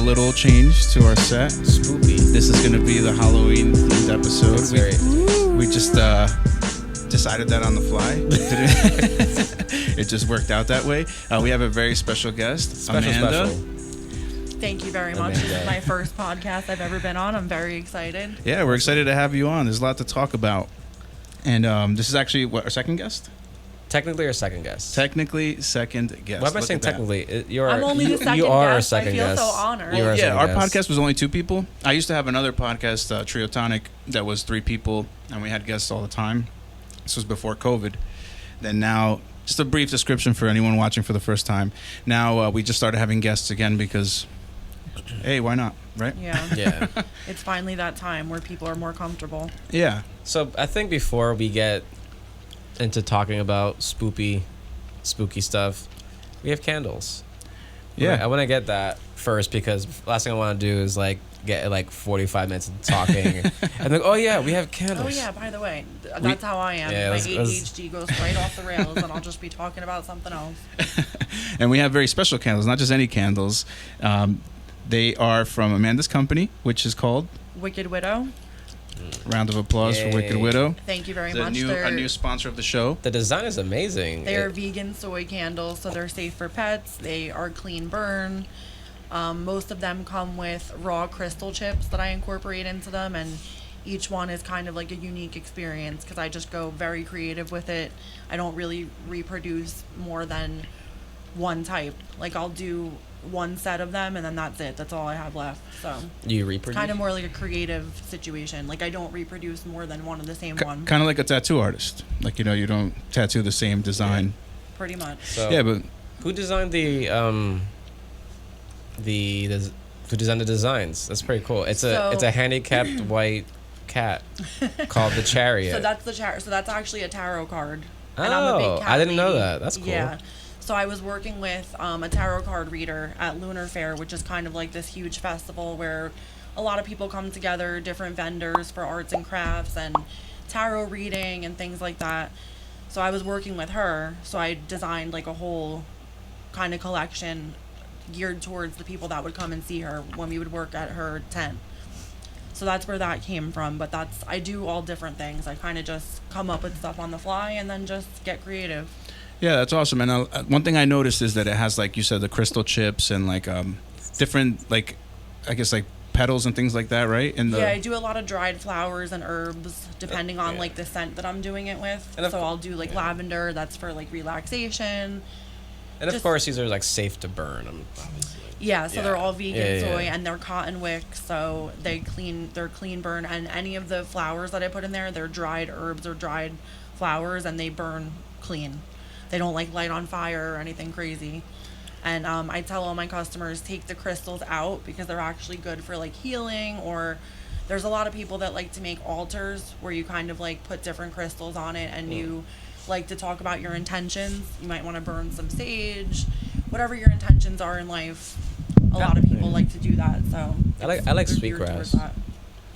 little change to our set. Spoopy. This is going to be the Halloween themed episode. We just decided that on the fly. It just worked out that way. We have a very special guest, Amanda. Thank you very much. This is my first podcast I've ever been on. I'm very excited. Yeah, we're excited to have you on. There's a lot to talk about. And this is actually, our second guest? Technically our second guest. Technically second guest. Why am I saying technically? I'm only the second guest. I feel so honored. Yeah, our podcast was only 2 people. I used to have another podcast, Triotonic, that was 3 people, and we had guests all the time. This was before COVID. Then now, just a brief description for anyone watching for the first time. Now we just started having guests again because, hey, why not, right? Yeah. It's finally that time where people are more comfortable. Yeah. So I think before we get into talking about spooky stuff, we have candles. Yeah. I want to get that first because last thing I want to do is get 45 minutes of talking and like, oh yeah, we have candles. Oh yeah, by the way, that's how I am. Yeah, my ADHD goes right off the rails and I'll just be talking about something else. And we have very special candles, not just any candles. They are from Amanda's company, which is called Wicked Widow. Round of applause for Wicked Widow. Thank you very much. A new sponsor of the show. The design is amazing. They are vegan soy candles, so they're safe for pets. They are clean burn. Most of them come with raw crystal chips that I incorporate into them, and each one is kind of like a unique experience because I just go very creative with it. I don't really reproduce more than one type. Like I'll do one set of them and then that's it. That's all I have left. So you reproduce? Kind of more like a creative situation. Like I don't reproduce more than one of the same one. Kind of like a tattoo artist. Like, you don't tattoo the same design. Yeah, pretty much. So yeah, but who designed who designed the designs? That's pretty cool. It's a handicapped white cat called the Chariot. So that's the Chariot. So that's actually a tarot card. And I'm a big cat I didn't know that. That's cool. Yeah. So I was working with a tarot card reader at Lunar Fair, which is kind of like this huge festival where a lot of people come together, different vendors for arts and crafts and tarot reading and things like that. So I was working with her. So I designed like a whole kind of collection geared towards the people that would come and see her when we would work at her tent. So that's where that came from. But I do all different things. I kind of just come up with stuff on the fly and then just get creative. Yeah, that's awesome. And one thing I noticed is that it has, like you said, the crystal chips and different, I guess petals and things like that, right? Yeah, I do a lot of dried flowers and herbs depending on the scent that I'm doing it with. And so I'll do lavender. That's for relaxation. And of course, these are safe to burn. Obviously. Yeah, so they're all vegan soy and they're cotton wick, so they're clean burn. And any of the flowers that I put in there, they're dried herbs or dried flowers, and they burn clean. They don't light on fire or anything crazy. And I tell all my customers, take the crystals out because they're actually good for healing, or there's a lot of people that like to make altars where you kind of put different crystals on it and you like to talk about your intentions. You might want to burn some sage, whatever your intentions are in life. A lot of people like to do that. So I like sweetgrass.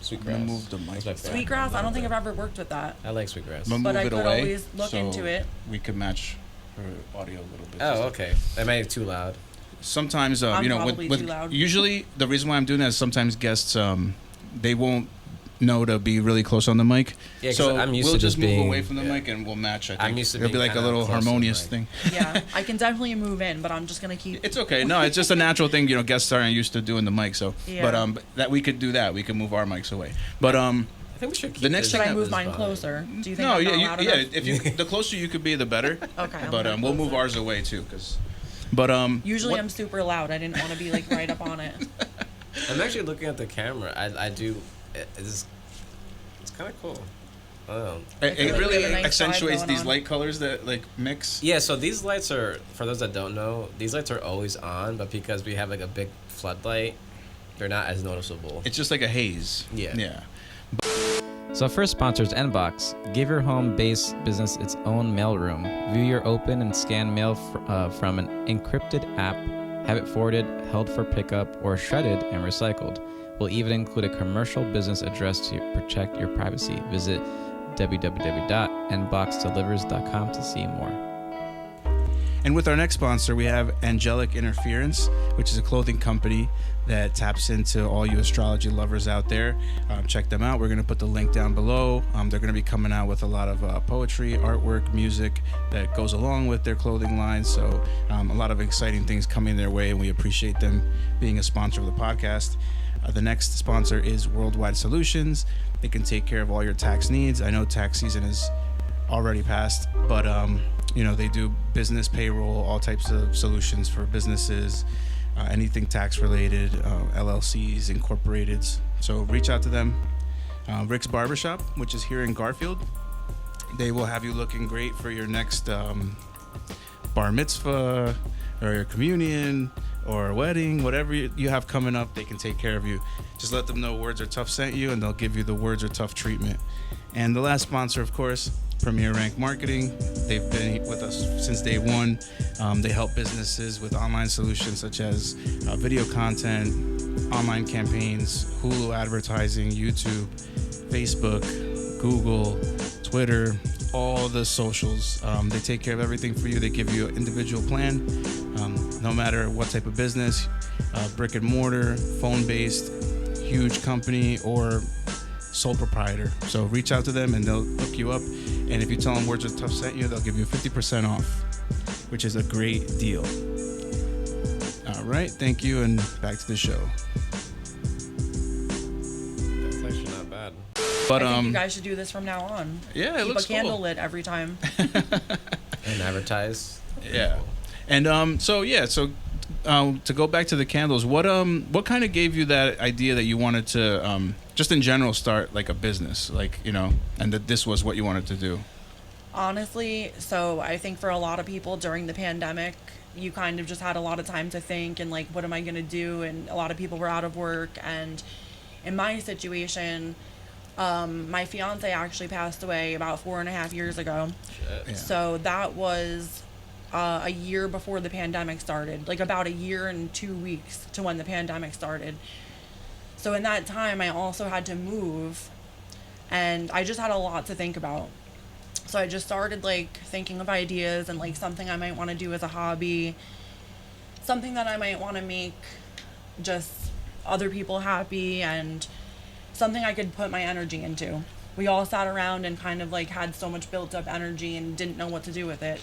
Sweetgrass. Move the mic. Sweetgrass. I don't think I've ever worked with that. I like sweetgrass. But I could always look into it. We could match her audio a little bit. Oh, okay. Am I too loud? Sometimes, too loud. Usually, the reason why I'm doing that is sometimes guests, they won't know to be really close on the mic. Yeah, so I'm used we'll to just move away from the mic and we'll match. I think I'm used to it'll be like a little harmonious thing. Yeah, I can definitely move in, but I'm just gonna keep. It's okay. No, it's just a natural thing. Guests aren't used to doing the mic, so. Yeah. But that we could do that. We can move our mics away. But I think we should keep the next thing. Should I move mine closer? Do you think? No, if the closer you could be, the better. Okay. But we'll move ours away too, usually I'm super loud. I didn't want to be right up on it. I'm actually looking at the camera. I do. It's kind of cool. Oh. It really accentuates these light colors that mix. Yeah, so these lights are, for those that don't know, these lights are always on, but because we have a big floodlight, they're not as noticeable. It's just like a haze. Yeah. So first sponsors Nbox. Give your home-based business its own mailroom. View your open and scan mail from an encrypted app. Have it forwarded, held for pickup, or shredded and recycled. We'll even include a commercial business address to protect your privacy. Visit www.nboxdelivers.com to see more. And with our next sponsor, we have AngelicInterference, which is a clothing company that taps into all you astrology lovers out there. Check them out. We're going to put the link down below. They're going to be coming out with a lot of poetry, artwork, music that goes along with their clothing line. So a lot of exciting things coming their way, and we appreciate them being a sponsor of the podcast. The next sponsor is Worldwide Solutions. They can take care of all your tax needs. I know tax season is already passed, but they do business payroll, all types of solutions for businesses, anything tax related, LLCs, incorporated. So reach out to them. Rick's Barbershop, which is here in Garfield. They will have you looking great for your next bar mitzvah or your communion or a wedding, whatever you have coming up. They can take care of you. Just let them know WordsrTough sent you, and they'll give you the WordsrTough treatment. And the last sponsor, of course, Premier Rank Marketing. They've been with us since day one. They help businesses with online solutions such as video content, online campaigns, Hulu advertising, YouTube, Facebook, Google, Twitter, all the socials. They take care of everything for you. They give you an individual plan, no matter what type of business, brick and mortar, phone-based, huge company, or sole proprietor. So reach out to them and they'll hook you up. And if you tell them WordsrTough sent you, they'll give you 50% off, which is a great deal. All right, thank you, and back to the show. That's actually not bad. But I think you guys should do this from now on. Yeah, it Keep looks a candle cool. lit every time. And advertise. Yeah. And to go back to the candles, what kind of gave you that idea that you wanted to just in general start like a business, and that this was what you wanted to do? Honestly, so I think for a lot of people during the pandemic, you kind of just had a lot of time to think and like, what am I going to do? And a lot of people were out of work. And in my situation, my fiance actually passed away about 4.5 years ago. Shit. Yeah. So that was a year before the pandemic started, like about a year and 2 weeks to when the pandemic started. So in that time, I also had to move, and I just had a lot to think about. So I just started like thinking of ideas and like something I might want to do as a hobby, something that I might want to make just other people happy, and something I could put my energy into. We all sat around and kind of like had so much built up energy and didn't know what to do with it.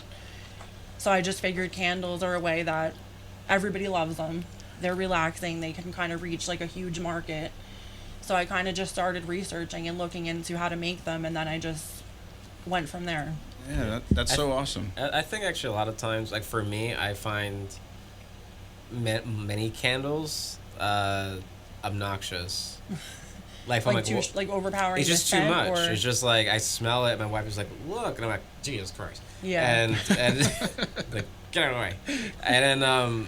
So I just figured candles are a way that everybody loves them. They're relaxing. They can kind of reach like a huge market. So I kind of just started researching and looking into how to make them, and then I just went from there. Yeah, that's so awesome. I think actually a lot of times, like for me, I find many candles obnoxious. Like, Like too, like overpowering. it's just the too scent, much. or- It's just like I smell it. My wife is like, "Look," and I'm like, "Jesus Christ!" Yeah. And like, get out of the way. And then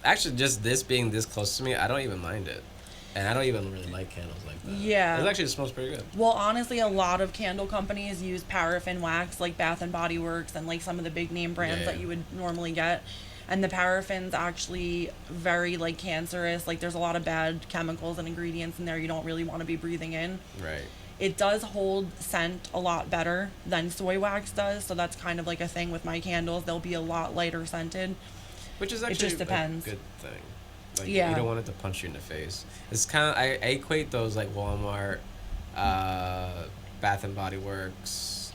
actually, just this being this close to me, I don't even mind it, and I don't even really like candles like that. Yeah. It actually smells pretty good. Well, honestly, a lot of candle companies use paraffin wax, like Bath and Body Works and like some of the big name brands Yeah. that you would normally get. And the paraffin's actually very like cancerous. Like there's a lot of bad chemicals and ingredients in there you don't really want to be breathing in. Right. It does hold scent a lot better than soy wax does, so that's kind of like a thing with my candles. They'll be a lot lighter scented. Which is It actually just depends. a good thing. Like, Yeah. you don't want it to punch you in the face. It's kind of, I equate those like Walmart, Bath and Body Works,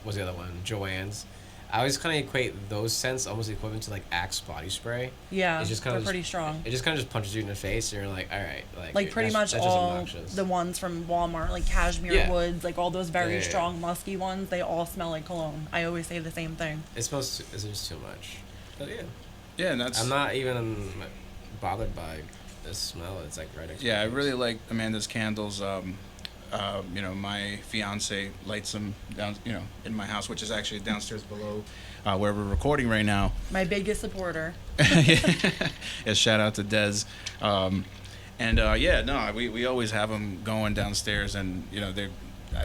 what's the other one? Joann's. I always kind of equate those scents almost equivalent to like Axe body spray. Yeah, It's just they're kinda pretty strong. It just kind of just punches you in the face, and you're like, all right, Like pretty much that's just all obnoxious. the ones from Walmart, like cashmere Yeah. woods, like all those very Yeah. strong musky ones, they all smell like cologne. I always say the same thing. It's just too much. But yeah, Yeah, and that's I'm not even bothered by the smell. It's like right. yeah. I really like Amanda's candles. My fiance lights them down, in my house, which is actually downstairs below where we're recording right now. My biggest supporter. Yeah, shout out to Dez. We always have them going downstairs, and they're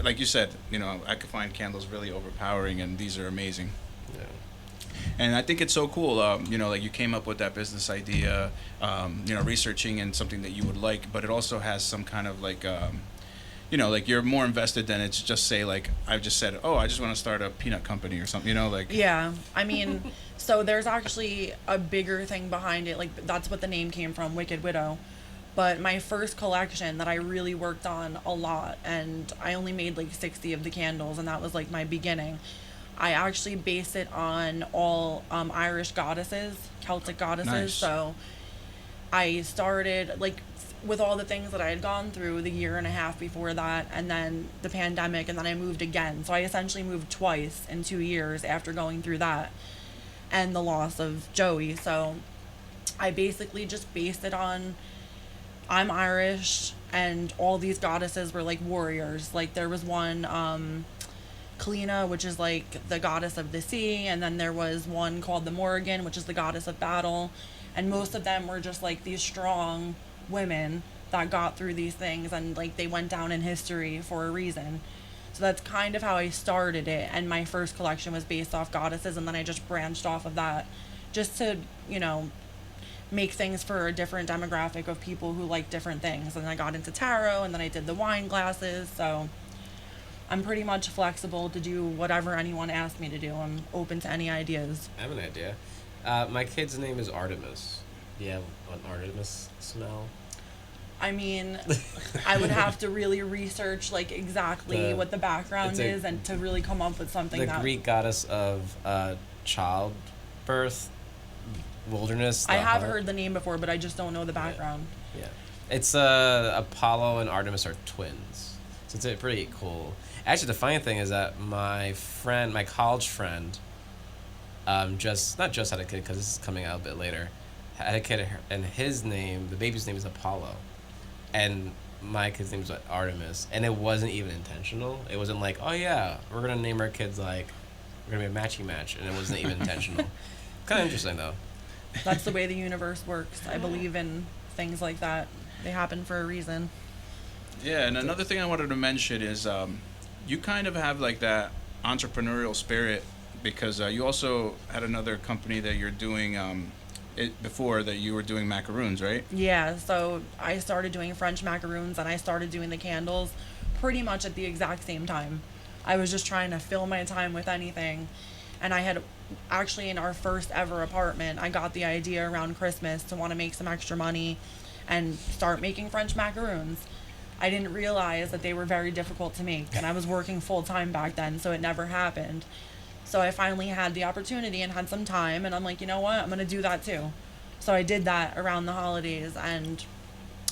like you said, I could find candles really overpowering, and these are amazing. Yeah. And I think it's so cool, like you came up with that business idea, researching and something that you would like, but it also has some kind of like, like you're more invested than it's just say like I've just said, oh, I just want to start a peanut company or something, like. Yeah, I mean, so there's actually a bigger thing behind it. Like that's what the name came from, Wicked Widow. But my first collection that I really worked on a lot, and I only made like 60 of the candles, and that was like my beginning. I actually based it on all Irish goddesses, Celtic goddesses. Nice. So I started like with all the things that I had gone through the year and a half before that, and then the pandemic, and then I moved again. So I essentially moved twice in 2 years after going through that and the loss of Joey. So I basically just based it on I'm Irish, and all these goddesses were like warriors. Like there was one Kalina, which is like the goddess of the sea, and then there was one called the Morrigan, which is the goddess of battle, and most of them were just like these strong women that got through these things, and like they went down in history for a reason. So that's kind of how I started it, and my first collection was based off goddesses, and then I just branched off of that just to make things for a different demographic of people who like different things. And I got into tarot, and then I did the wine glasses. So I'm pretty much flexible to do whatever anyone asks me to do. I'm open to any ideas. I have an idea. My kid's name is Artemis. Do you have an Artemis smell? I mean, I would have to really research like exactly what the background is, and to really come up with something. The Greek goddess of childbirth, wilderness. I have heard the name before, but I just don't know the background. Yeah. It's Apollo and Artemis are twins. So it's pretty cool. Actually, the funny thing is that my college friend, not just had a kid, because this is coming out a bit later, had a kid, and the baby's name is Apollo. And my kid's name is Artemis. And it wasn't even intentional. It wasn't like, oh yeah, we're going to name our kids like, we're going to be a matchy match. And it wasn't even intentional. Kind of interesting, though. That's the way the universe works. I believe in things like that. They happen for a reason. Yeah, and another thing I wanted to mention is you kind of have like that entrepreneurial spirit, because you also had another company that you're doing before that you were doing macaroons, right? Yeah, so I started doing French macaroons, and I started doing the candles pretty much at the exact same time. I was just trying to fill my time with anything. And I had actually, in our first ever apartment, I got the idea around Christmas to want to make some extra money and start making French macaroons. I didn't realize that they were very difficult to make, and I was working full time back then, so it never happened. So I finally had the opportunity and had some time, and I'm like, you know what, I'm going to do that too. So I did that around the holidays, and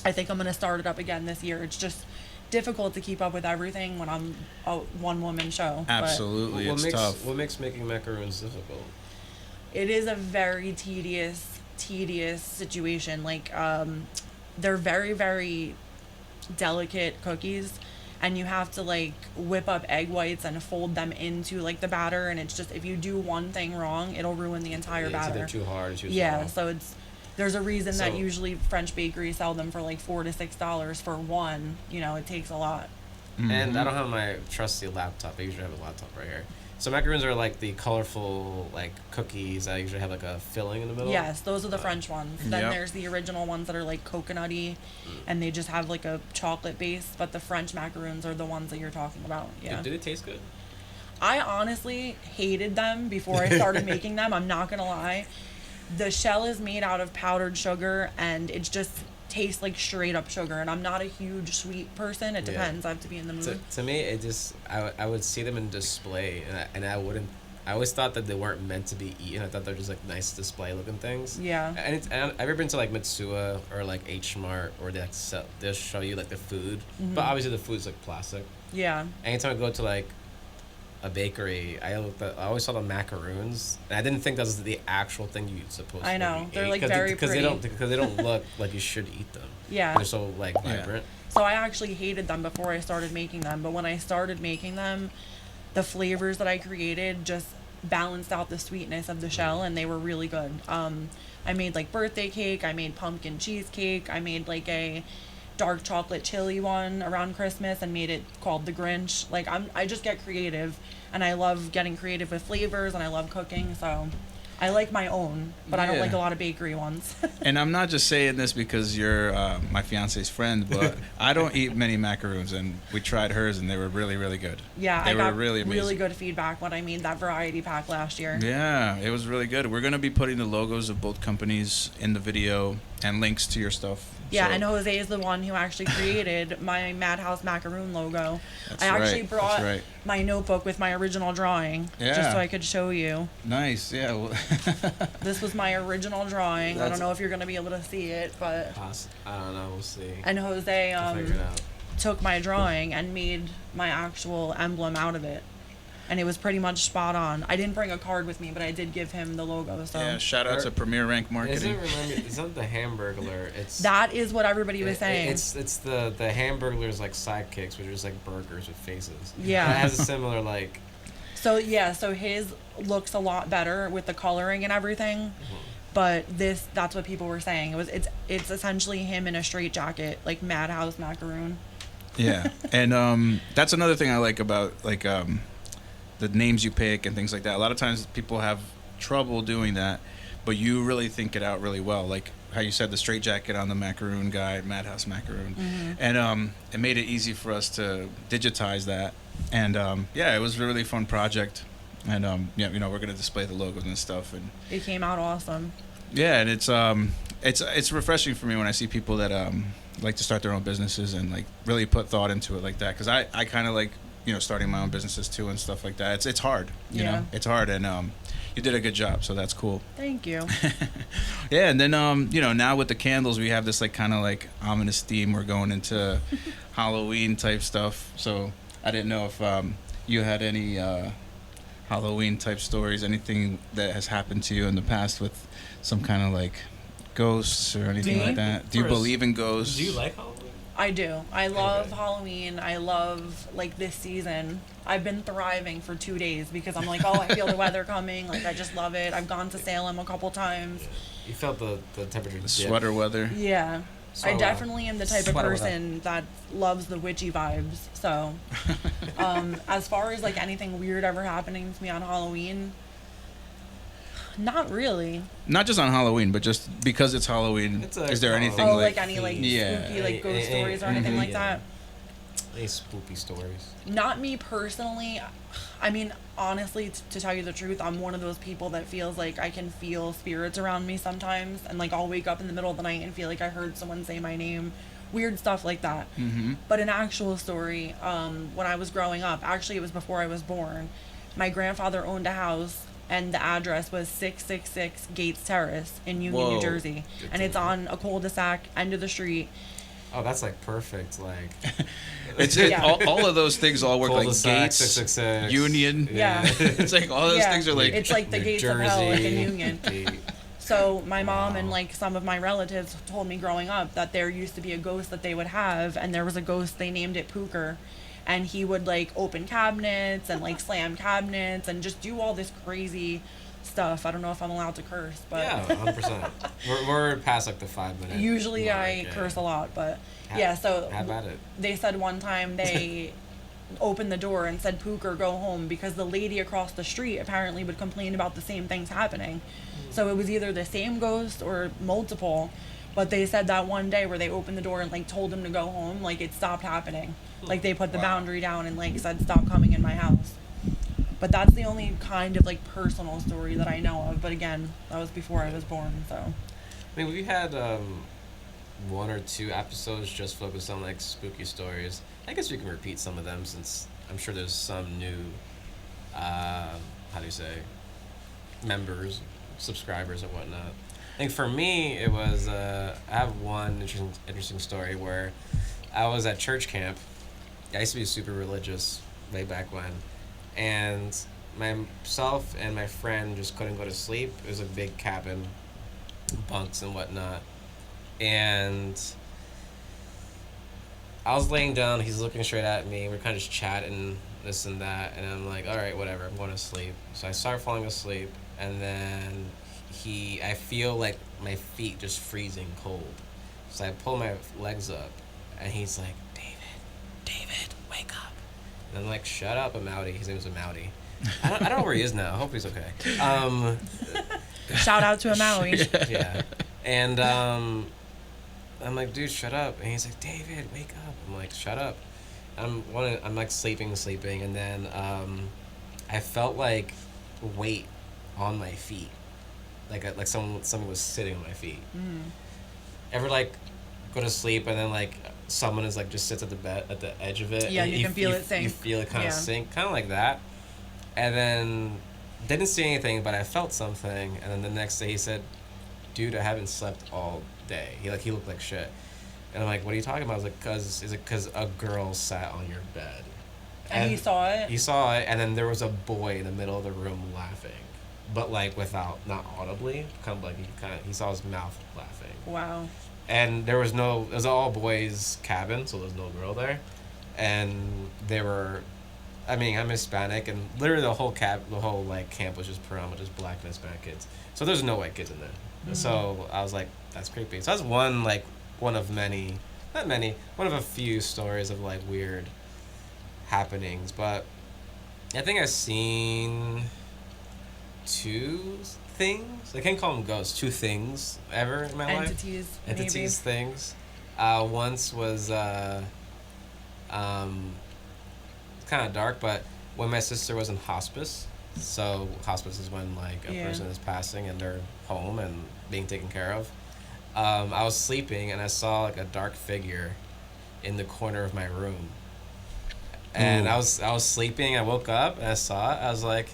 I think I'm going to start it up again this year. It's just difficult to keep up with everything when I'm a one-woman show. Absolutely, it's tough. What makes making macaroons difficult? It is a very tedious situation. Like, they're very, very delicate cookies, and you have to like whip up egg whites and fold them into like the batter, and it's just, if you do one thing wrong, it'll ruin the entire batter. It's either too hard or too soft. so there's a reason that usually French bakeries sell them for like $4 to $6 for one. It takes a lot. Mm-hmm. And I don't have my trusty laptop. I usually have a laptop right here. So macaroons are like the colorful like cookies that usually have like a filling in the middle. Yes, those are the French ones. Then Yep. there's the original ones that are like coconutty, and they just have like a chocolate base. But the French macaroons are the ones that you're talking about. Yeah. Did it taste good? I honestly hated them before I started making them. I'm not gonna lie. The shell is made out of powdered sugar, and it just tastes like straight up sugar. And I'm not a huge sweet person. It depends. I have to be in the mood. To me, it just I would see them in display, and I wouldn't. I always thought that they weren't meant to be eaten. I thought they're just like nice display looking things. Yeah. And I've ever been to like Mitsuya or like H Mart, or they'll show you like the food, but obviously the food's like plastic. Yeah. Anytime I go to like a bakery, I always saw the macaroons, and I didn't think that was the actual thing you're supposed to. I know. Eat. They're like very pretty. Because they don't look like you should eat them. Yeah. They're so like vibrant. So I actually hated them before I started making them, but when I started making them, the flavors that I created just balanced out the sweetness of the shell, and they were really good. I made like birthday cake, I made pumpkin cheesecake, I made like a dark chocolate chili one around Christmas and made it called the Grinch. Like I just get creative, and I love getting creative with flavors, and I love cooking. So I like my own, but I don't Yeah. like a lot of bakery ones. And I'm not just saying this because you're my fiance's friend, but I don't eat many macaroons, and we tried hers, and they were really, really good. Yeah, they I were got really amazing. good feedback when I made that variety pack last year. Yeah, it was really good. We're gonna be putting the logos of both companies in the video and links to your stuff. Yeah, So- and Jose is the one who actually created my Madhouse Macaroon logo. That's I actually right, brought that's right. my notebook with my original drawing just Yeah. so I could show you. Nice, yeah. Well, This was my original drawing. I That's- don't know if you're going to be able to see it, but... I don't know. We'll see. And Jose We'll figure it out. took my drawing and made my actual emblem out of it. And it was pretty much spot on. I didn't bring a card with me, but I did give him the logo. So yeah, shout out to Premier Rank Marketing. It's not the Hamburglar. It's that is what everybody was saying. It's the Hamburglars like sidekicks, which are just like burgers with faces. Yeah. It has a similar like. So his looks a lot better with the coloring and everything. But that's what people were saying. It's essentially him in a straight jacket, like Madhouse Macaroon. Yeah, and that's another thing I like about like the names you pick and things like that. A lot of times people have trouble doing that, but you really think it out really well. Like how you said the straight jacket on the macaroon guy, Madhouse Macaroon, and it made it easy for us to digitize that. And yeah, it was a really fun project. And yeah, you know, we're gonna display the logos and stuff. And It came out awesome. yeah, and it's refreshing for me when I see people that like to start their own businesses and like really put thought into it like that. Because I kind of like, you know, starting my own businesses too and stuff like that. It's hard, you Yeah. know, it's hard, and you did a good job, so that's cool. Thank you. Yeah, and then you know, now with the candles, we have this like kind of like ominous theme. We're going into Halloween type stuff. So I didn't know if you had any Halloween type stories, anything that has happened to you in the past with some kind of like ghosts or anything Me? like that. Do you First, believe in ghosts? Do you like Halloween? I do. I love Okay. Halloween. I love like this season. I've been thriving for 2 days because I'm like, oh, I feel the weather coming. Like I just love it. I've gone to Salem a couple times. You felt the temperature. The sweater weather. Yeah. I So, definitely am the type of sweater with person that loves the witchy vibes. So, as far as like anything weird ever happening to me on Halloween, not really. Not just on Halloween, but just because it's Halloween. It's a Is there anything Oh, like? like any like Yeah. spooky like ghost Any- stories or anything like yeah. that? Any spooky stories? Not me personally. I mean, honestly, to tell you the truth, I'm one of those people that feels like I can feel spirits around me sometimes, and like I'll wake up in the middle of the night and feel like I heard someone say my name, weird stuff like that. Mm-hmm. But an actual story, when I was growing up, actually it was before I was born, my grandfather owned a house, and the address was 666 Gates Terrace in Union, Whoa. New Jersey, and it's on a cul-de-sac, end of the street. Oh, that's like perfect. Like Yeah. all of those things all work like cul-de-sac, Gates, 666. Union. Yeah. It's like all those Yeah. things are like. It's like the New gates of hell, like in Jersey. Union. So my mom and like some of my relatives told me growing up that there used to be a ghost that they would have, and there was a ghost, they named it Pooker, and he would like open cabinets and like slam cabinets and just do all this crazy stuff. I don't know if I'm allowed to curse, but Yeah, 100%. We're past like the 5 minute. usually mark, I yeah. curse a lot, but Ha- yeah, so How about it? they said one time they opened the door and said, Pooker, go home, because the lady across the street apparently would complain about the same things happening. So it was either the same ghost or multiple, but they said that one day where they opened the door and like told him to go home, like it stopped happening. Like they put the boundary down and like said, stop coming in my house. But that's the only kind of like personal story that I know of. But again, that was before I was born, so. I mean, we had 1 or 2 episodes just focused on like spooky stories. I guess we can repeat some of them since I'm sure there's some new, how do you say, members, subscribers, and whatnot. I think for me, it was I have one interesting story where I was at church camp. I used to be super religious way back when, and myself and my friend just couldn't go to sleep. It was a big cabin, bunks and whatnot, and I was laying down. He's looking straight at me. We're kind of just chatting this and that, and I'm like, all right, whatever. I'm going to sleep. So I start falling asleep, and then I feel like my feet just freezing cold. So I pull my legs up, and he's like, David, wake up. And I'm like, shut up, Amouty. His name was Amouty. I don't know where he is now. I hope he's okay. Shout out to a Maui. Yeah. And I'm like, dude, shut up. And he's like, David, wake up. I'm like, shut up. I'm like sleeping, and then I felt like weight on my feet, like something was sitting on my feet. Ever like go to sleep and then like someone is like just sits at the bed at the edge of it? Yeah, you can feel it sink. You feel it kind of sink, kind of like that. And then didn't see anything, but I felt something. And then the next day he said, dude, I haven't slept all day. He looked like shit. And I'm like, what are you talking about? I was like, is it because a girl sat on your bed? And he saw it? He saw it, and then there was a boy in the middle of the room laughing. But like not audibly, kind of like he saw his mouth laughing. Wow. And it was an all boys cabin, so there was no girl there. And they were, I mean, I'm Hispanic, and literally the whole camp was just predominantly just black and Hispanic kids. So there's no white kids in there. So I was like, that's creepy. So that's one of a few stories of like weird happenings. But I think I've seen 2 things. I can't call them ghosts. 2 things ever in my life. Entities, things. Once was kind of dark, but when my sister was in hospice. So hospice is when like a person is passing and they're home and being taken care of. I was sleeping and I saw like a dark figure in the corner of my room. And I was sleeping. I woke up and I saw it. I was like,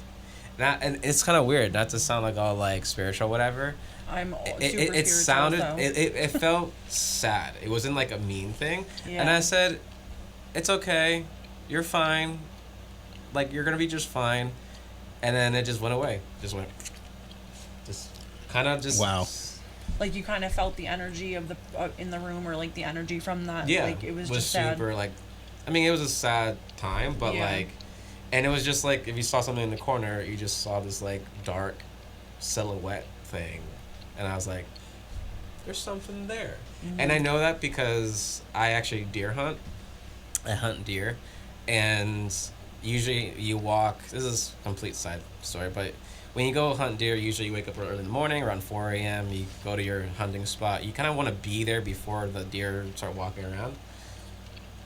and it's kind of weird not to sound like all like spiritual, whatever. I'm super it spiritual, sounded so. it felt sad. It wasn't like a mean thing. Yeah. And I said, it's okay. You're fine. Like you're gonna be just fine. And then it just went away. Just kind of wow. Like you kind of felt the energy of the in the room, or like the energy from that. Yeah, like it was just super sad. like, I mean, it was a sad time, but like, and it was just like if you saw something in the corner, you just saw this like dark silhouette thing, and I was like, there's something there. And I know that because I actually deer hunt. I hunt deer, and usually you walk. This is a complete side story, but when you go hunt deer, usually you wake up early in the morning, around 4 a.m. You go to your hunting spot. You kind of want to be there before the deer start walking around.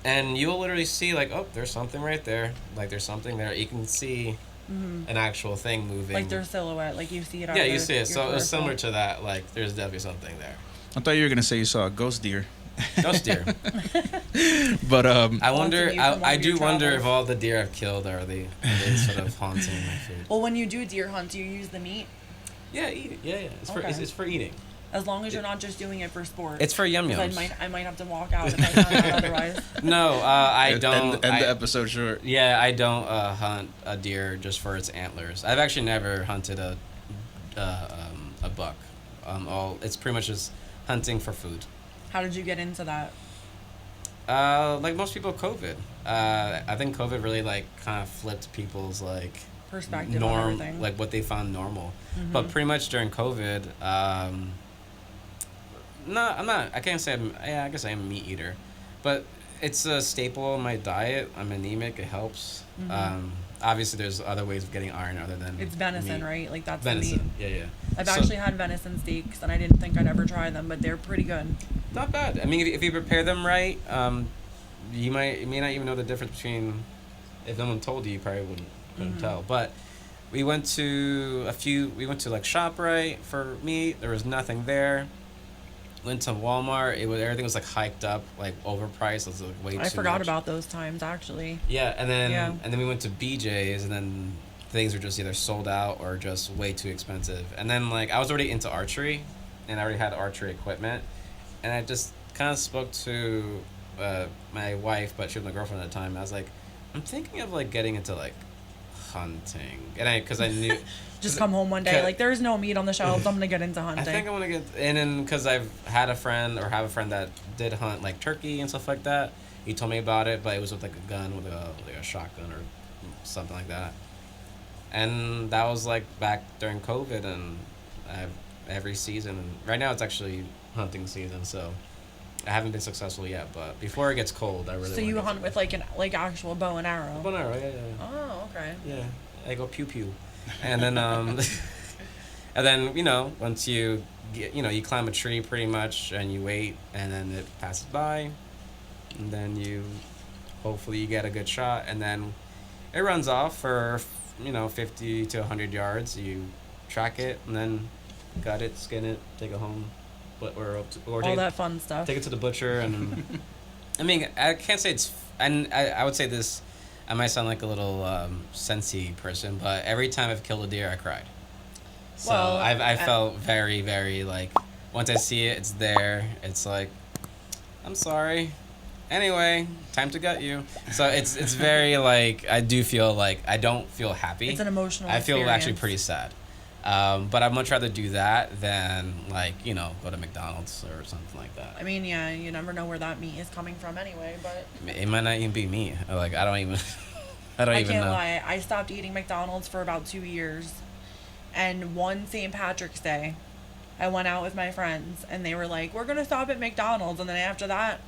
And you'll literally see, like, oh, there's something right there. Like, there's something there. You can see an actual thing moving. Like their silhouette. Like, you see it out Yeah, you see it. So it was similar to that. Like, there's definitely something there. I thought you were going to say you saw a ghost deer. Ghost deer. But I wonder. I do wonder if all the deer I've killed are they sort of haunting my food. Well, when you do deer hunt, do you use the meat? Yeah, eat it. Yeah. It's for eating. As long as you're not just doing it for sport. It's for yum-yums. I might have to walk out if I found out otherwise. No, I don't. End the episode short. Yeah, I don't hunt a deer just for its antlers. I've actually never hunted a buck. It's pretty much just hunting for food. How did you get into that? Like most people, COVID. I think COVID really like kind of flipped people's like perspective on everything. Like what they found normal. But pretty much during COVID, I can't say I guess I am a meat eater, but it's a staple in my diet. I'm anemic. It helps. Obviously, there's other ways of getting iron other than it's venison, meat. Right? Like that's venison. The meat. Yeah. I've actually had venison steaks, and I didn't think I'd ever try them, but they're pretty good. Not bad. I mean, if you prepare them right, you may not even know the difference between. If no one told you, you probably couldn't tell. But we went to like ShopRite for meat. There was nothing there. Went to Walmart. Everything was like hiked up, like overpriced. It was like way too much. I forgot about those times actually. Yeah, and then we went to BJ's, and then things were just either sold out or just way too expensive. And then like I was already into archery, and I already had archery equipment, and I just kind of spoke to my wife, but she was my girlfriend at the time. And I was like, I'm thinking of like getting into like hunting, and because I knew. Just come home one day, like there's no meat on the shelves. I'm gonna get into hunting. I think I want to get in, and because I've had a friend or have a friend that did hunt like turkey and stuff like that. He told me about it, but it was with like a gun, with a shotgun or something like that. And that was like back during COVID, and I have every season. And right now it's actually hunting season, so I haven't been successful yet. But before it gets cold, I really. So you hunt with like an actual bow and arrow. Bow and arrow, yeah. Oh, okay. Yeah, I go pew pew. And then and And then, once you get, you climb a tree pretty much and you wait and then it passes by and then hopefully you get a good shot and then it runs off for, 50 to 100 yards. You track it and then gut it, skin it, take it home. Or all that fun stuff. Take it to the butcher and I mean, I can't say it's, and I would say this, I might sound like a little sensey person, but every time I've killed a deer, I cried. So well, I felt very, very like, once I see it, it's there. It's like, I'm sorry. Anyway, time to gut you. So it's very like, I do feel like, I don't feel happy. It's an emotional I feel experience. actually pretty sad. But I'd much rather do that than go to McDonald's or something like that. I mean, yeah, you never know where that meat is coming from anyway, but it might not even be meat. Like, I don't even I even can't know. lie. I stopped eating McDonald's for about 2 years. And one St. Patrick's Day, I went out with my friends and they were like, we're going to stop at McDonald's. And then after that,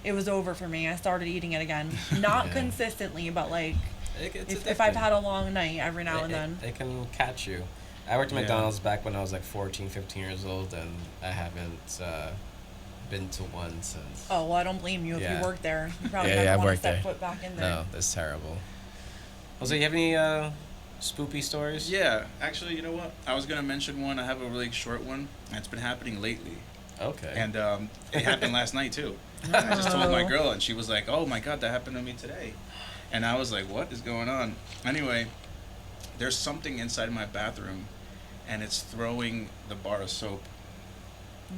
it was over for me. I started eating it again. Not Yeah. consistently, but like It's if I've had a long night every now and then. It can catch you. I worked at Yeah. McDonald's back when I was like 14, 15 years old, and I haven't been to one since. Oh, well, I don't blame you if Yeah. you work there. You probably Yeah, never I want to worked step there. foot back in there. No, that's terrible. Also, you have any spoopy stories? Yeah, actually, you know what? I was gonna mention one. I have a really short one. And it's been happening lately, Okay. and it happened last night too. I just told my Oh. girl, and she was like, "Oh my God, that happened to me today," and I was like, "What is going on?" Anyway, there's something inside my bathroom, and it's throwing the bar of soap.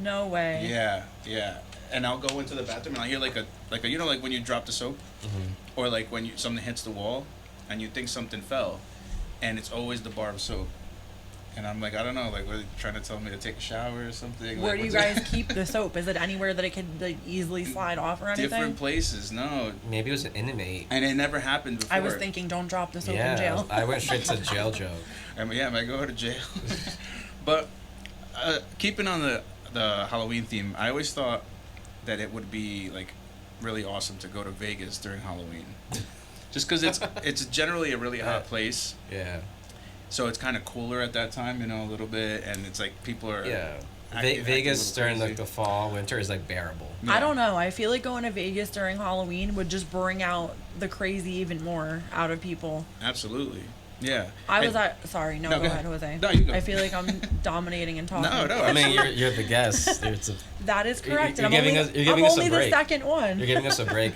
No way. Yeah. And I'll go into the bathroom and I hear like a like when you drop the soap, Mm-hmm. or like when something hits the wall, and you think something fell, and it's always the bar of soap. And I'm like, I don't know, like, what are you trying to tell me to take a shower or something? Where Like, do you what's guys keep the soap? Is it anywhere that it could like easily slide off or anything? Different places, no. Maybe it was an inmate. And it never happened before. I was thinking, don't drop the soap Yeah, in jail. I went straight to jail joke. I mean, yeah, I might go to jail. But keeping on the Halloween theme, I always thought that it would be like really awesome to go to Vegas during Halloween, just because it's generally a really hot place. Yeah. So it's kind of cooler at that time, a little bit, and it's like people are Yeah. acting Vegas a during little like crazy. the fall, winter is like bearable. I don't know. I feel like going to Vegas during Halloween would just bring out the crazy even more out of people. Absolutely, yeah. I was And- at. Sorry, no, No, go go ahead, ahead. Jose. No, you go. I feel like I'm dominating and talking. No, I mean, you're the guest. That is correct. You're and I'm giving only, us- you're giving I'm us a only the break. second one. You're giving us a break.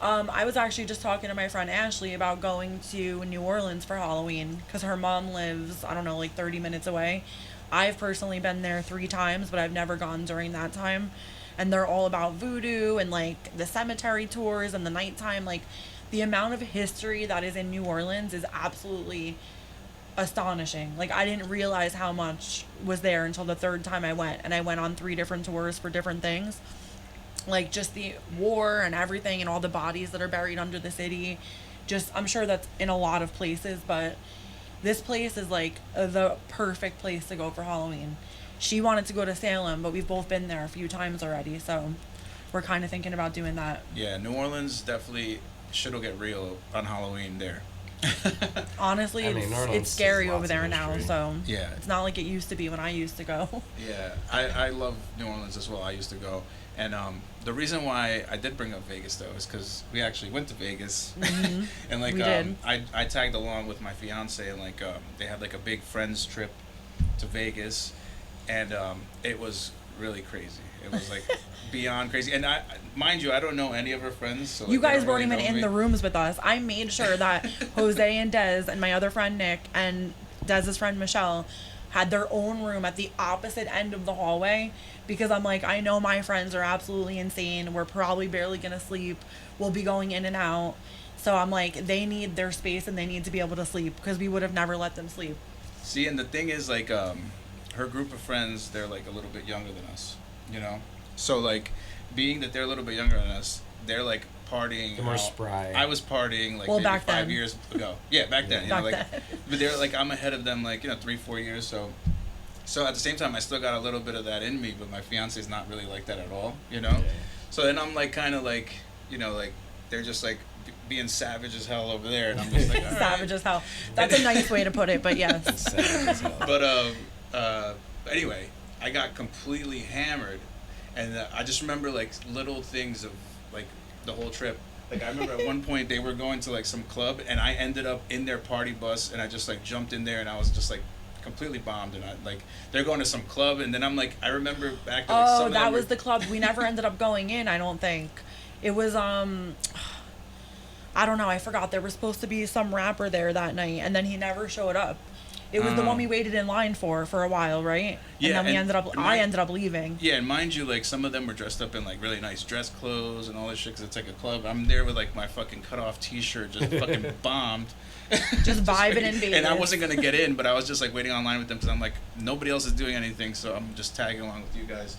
I was actually just talking to my friend Ashley about going to New Orleans for Halloween because her mom lives, I don't know, like 30 minutes away. I've personally been there 3 times, but I've never gone during that time. And they're all about voodoo and like the cemetery tours and the nighttime. Like the amount of history that is in New Orleans is absolutely astonishing. Like I didn't realize how much was there until the 3rd time I went. And I went on 3 different tours for different things. Like just the war and everything and all the bodies that are buried under the city. Just, I'm sure that's in a lot of places, but this place is like the perfect place to go for Halloween. She wanted to go to Salem, but we've both been there a few times already, so we're kind of thinking about doing that. Yeah, New Orleans definitely shit'll get real on Halloween there. Honestly, I mean, New Orleans it's scary has over lots there of now, history. so Yeah. it's not like it used to be when I used to go. Yeah, I love New Orleans as well. I used to go. And the reason why I did bring up Vegas, though, is because we actually went to Vegas. And, like, We did. I tagged along with my fiance, and, like, they had, like, a big friends trip to Vegas. And it was really crazy. It was, like, beyond crazy. And, mind you, I don't know any of her friends. So, like, You they guys don't weren't really even know in me. the rooms with us. I made sure that Jose and Dez and my other friend Nick and Dez's friend Michelle had their own room at the opposite end of the hallway because I'm like, I know my friends are absolutely insane. We're probably barely going to sleep. We'll be going in and out. So I'm like, they need their space and they need to be able to sleep because we would have never let them sleep. See, and the thing is, like, her group of friends, they're, like, a little bit younger than us, So, like, being that they're a little bit younger than us, they're, like, partying. They're more how spry. I was partying, like, Well, maybe back 5 then. years ago. Yeah, back then. Back like, then. But they're, like, I'm ahead of them, like, 3-4 years, so at the same time, I still got a little bit of that in me, but my fiance's not really like that at all, Yeah. So then I'm, like, kind of, like, like, they're just, like, being savage as hell over there, and I'm just like, all right. Savage as hell. That's a nice way to put it, but yes. Sad as hell. But Anyway, I got completely hammered, and I just remember like little things of like the whole trip. Like I remember at one point they were going to like some club, and I ended up in their party bus, and I just like jumped in there, and I was just like completely bombed, and I like they're going to some club, and then I'm like I remember back to like some of that them was were, the club we never ended up going in. I don't think it was I don't know, I forgot. There was supposed to be some rapper there that night, and then he never showed up. It was the one we waited in line for a while, right? Yeah, and then I ended up leaving. Yeah, and mind you, like some of them were dressed up in like really nice dress clothes and all this shit because it's like a club. I'm there with like my fucking cut off T-shirt, just fucking bombed, just vibing in Vegas. And I wasn't gonna get in, but I was just like waiting online with them because I'm like nobody else is doing anything, so I'm just tagging along with you guys.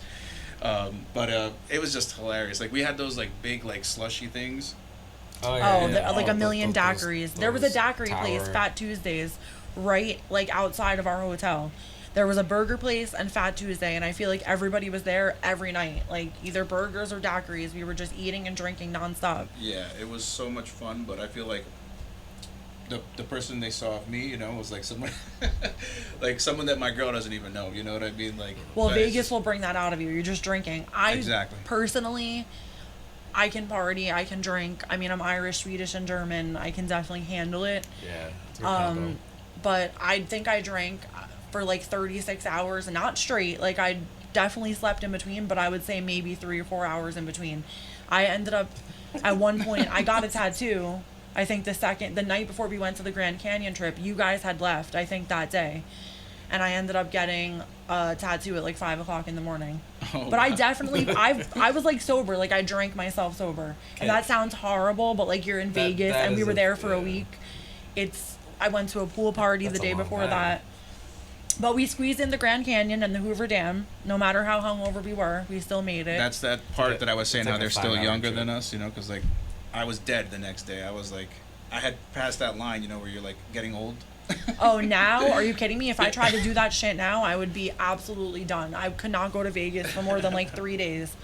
But it was just hilarious. Like we had those like big like slushy things. Like a million daiquiris. There was a daiquiri place, Fat Tuesdays, right like outside of our hotel. There was a burger place and Fat Tuesday, and I feel like everybody was there every night, like either burgers or daiquiris. We were just eating and drinking nonstop. Yeah, it was so much fun, but I feel like the person they saw of me, you know, was like someone like someone that my girl doesn't even know, you know what I mean? Like well, Vegas will bring that out of you. You're just drinking. Exactly. Personally, I can party, I can drink. I mean, I'm Irish, Swedish, and German. I can definitely handle it. Yeah. It's a good combo. But I think I drank for like 36 hours, not straight. Like I definitely slept in between, but I would say maybe 3 or 4 hours in between. I ended up, at one point, I got a tattoo. I think the night before we went to the Grand Canyon trip, you guys had left, I think that day. And I ended up getting a tattoo at like 5 o'clock in the morning. Oh, but I definitely, I was like sober, like I drank myself sober. And that sounds horrible, but like you're in Vegas and we were there for a week. I went to a pool party the day before that. But we squeezed in the Grand Canyon and the Hoover Dam. No matter how hungover we were, we still made it. That's that part that I was saying like how they're still 5-hour younger trip. than us, you know, because like I was dead the next day. I was like, I had passed that line, you know, where you're like getting old. Oh, now? Are you kidding me? If I tried to do that shit now, I would be absolutely done. I could not go to Vegas for more than like 3 days.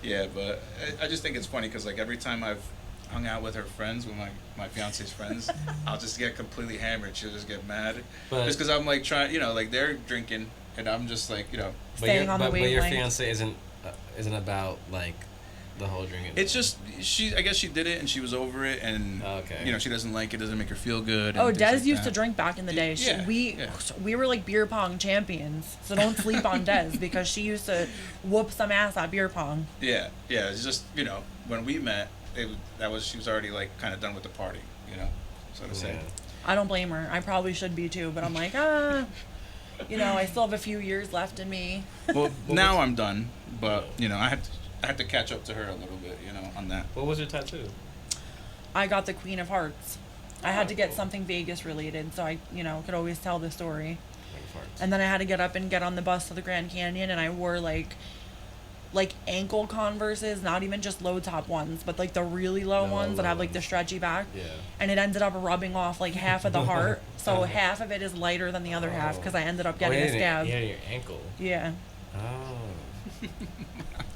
Yeah, but I just think it's funny because like every time I've hung out with her friends, with my fiance's friends, I'll just get completely hammered. She'll just get mad. Just because I'm like trying, you know, like they're drinking and I'm just like, you know. Staying on the wavelength. But your fiance isn't about like the whole drinking. It's just I guess she did it and she was over it and you know she doesn't like it, doesn't make her feel good. Oh, Des like used to drink back in the day. We were like beer pong champions, so don't sleep on Des because she used to whoop some ass at beer pong. Yeah, it's just you know when we met, she was already like kind of done with the party, you know, so to say. I don't blame her. I probably should be too, but I'm like you know, I still have a few years left in me. Well, now I'm done, but you know I have to catch up to her a little bit, you know, on that. What was your tattoo? I got the Queen of Hearts. I had to get something Vegas related, so I, you know, could always tell the story. And then I had to get up and get on the bus to the Grand Canyon, and I wore like ankle Converses, not even just low top ones, but like the really low ones that have like the stretchy back. Yeah. And it ended up rubbing off like half of the heart, so half of it is lighter than the other half because I ended up getting a scab. Yeah, your ankle. Yeah. Oh.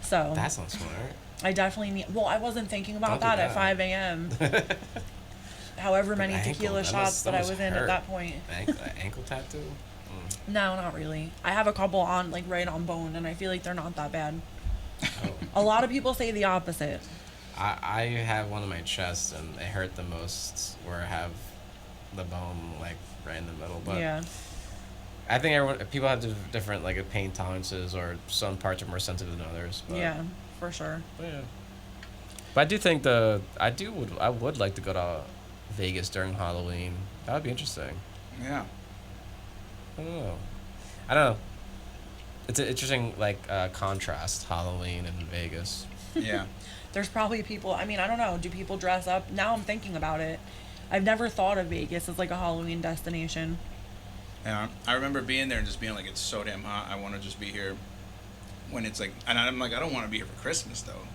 So. That sounds smart. I definitely need. Well, I wasn't thinking about that at 5 a.m. However many tequila shots that I was in at that point. Ankle tattoo? No, not really. I have a couple on, like, right on bone, and I feel like they're not that bad. Oh. A lot of people say the opposite. I have one on my chest, and it hurt the most where I have the bone, like, right in the middle. But yeah. I think people have different, like, pain tolerances, or some parts are more sensitive than others. But, yeah, for sure. Yeah. But I do think I would like to go to Vegas during Halloween. That would be interesting. Yeah. I don't know. It's an interesting contrast, Halloween and Vegas. Yeah. There's probably people. I mean, I don't know. Do people dress up? Now I'm thinking about it. I've never thought of Vegas as like a Halloween destination. Yeah, I remember being there and just being like, it's so damn hot. I want to just be here when it's like, and I'm like, I don't want to be here for Christmas though.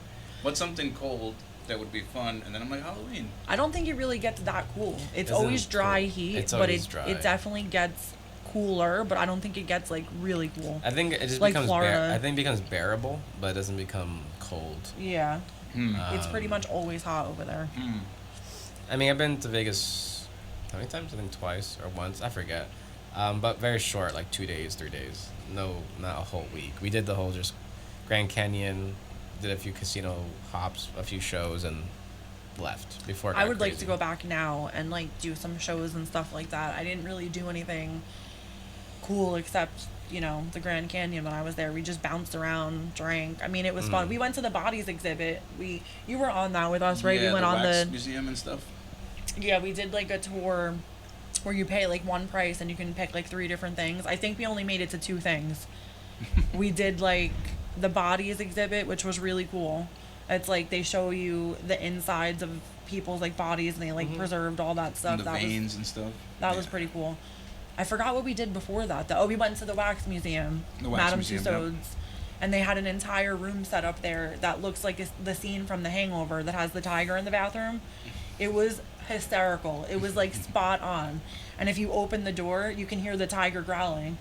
What's something cold that would be fun? And then I'm like, Halloween. I don't think it really gets that cool. It's Isn't always dry cool. heat, It's but always dry. it definitely gets cooler. But I don't think it gets like really cool. I think it just like becomes Florida. I think it becomes bearable, but it doesn't become cold. Yeah. It's pretty much always hot over there. I mean, I've been to Vegas how many times? I think twice or once. I forget. But very short, like 2 days, 3 days. No, not a whole week. We did the whole just Grand Canyon, did a few casino hops, a few shows, and left before it got I would like crazy. to go back now and like do some shows and stuff like that. I didn't really do anything cool except, you know, the Grand Canyon when I was there. We just bounced around, drank. I mean, it was fun. We went to the Bodies exhibit. You were on that with us, right? Yeah, We went the on wax museum and stuff. Yeah, we did like a tour where you pay like one price and you can pick like 3 different things. I think we only made it to 2 things. We did like the Bodies exhibit, which was really cool. It's like they show you the insides of people's like bodies and they like preserved all that stuff. And the veins and stuff. That was pretty cool. I forgot what we did before that though. Oh, we went to the Wax Museum. The Wax Madame Museum, Tussauds. And they had an entire room set up there that looks like the scene from The Hangover that has the tiger in the bathroom. It was hysterical. It was like spot on. And if you open the door, you can hear the tiger growling.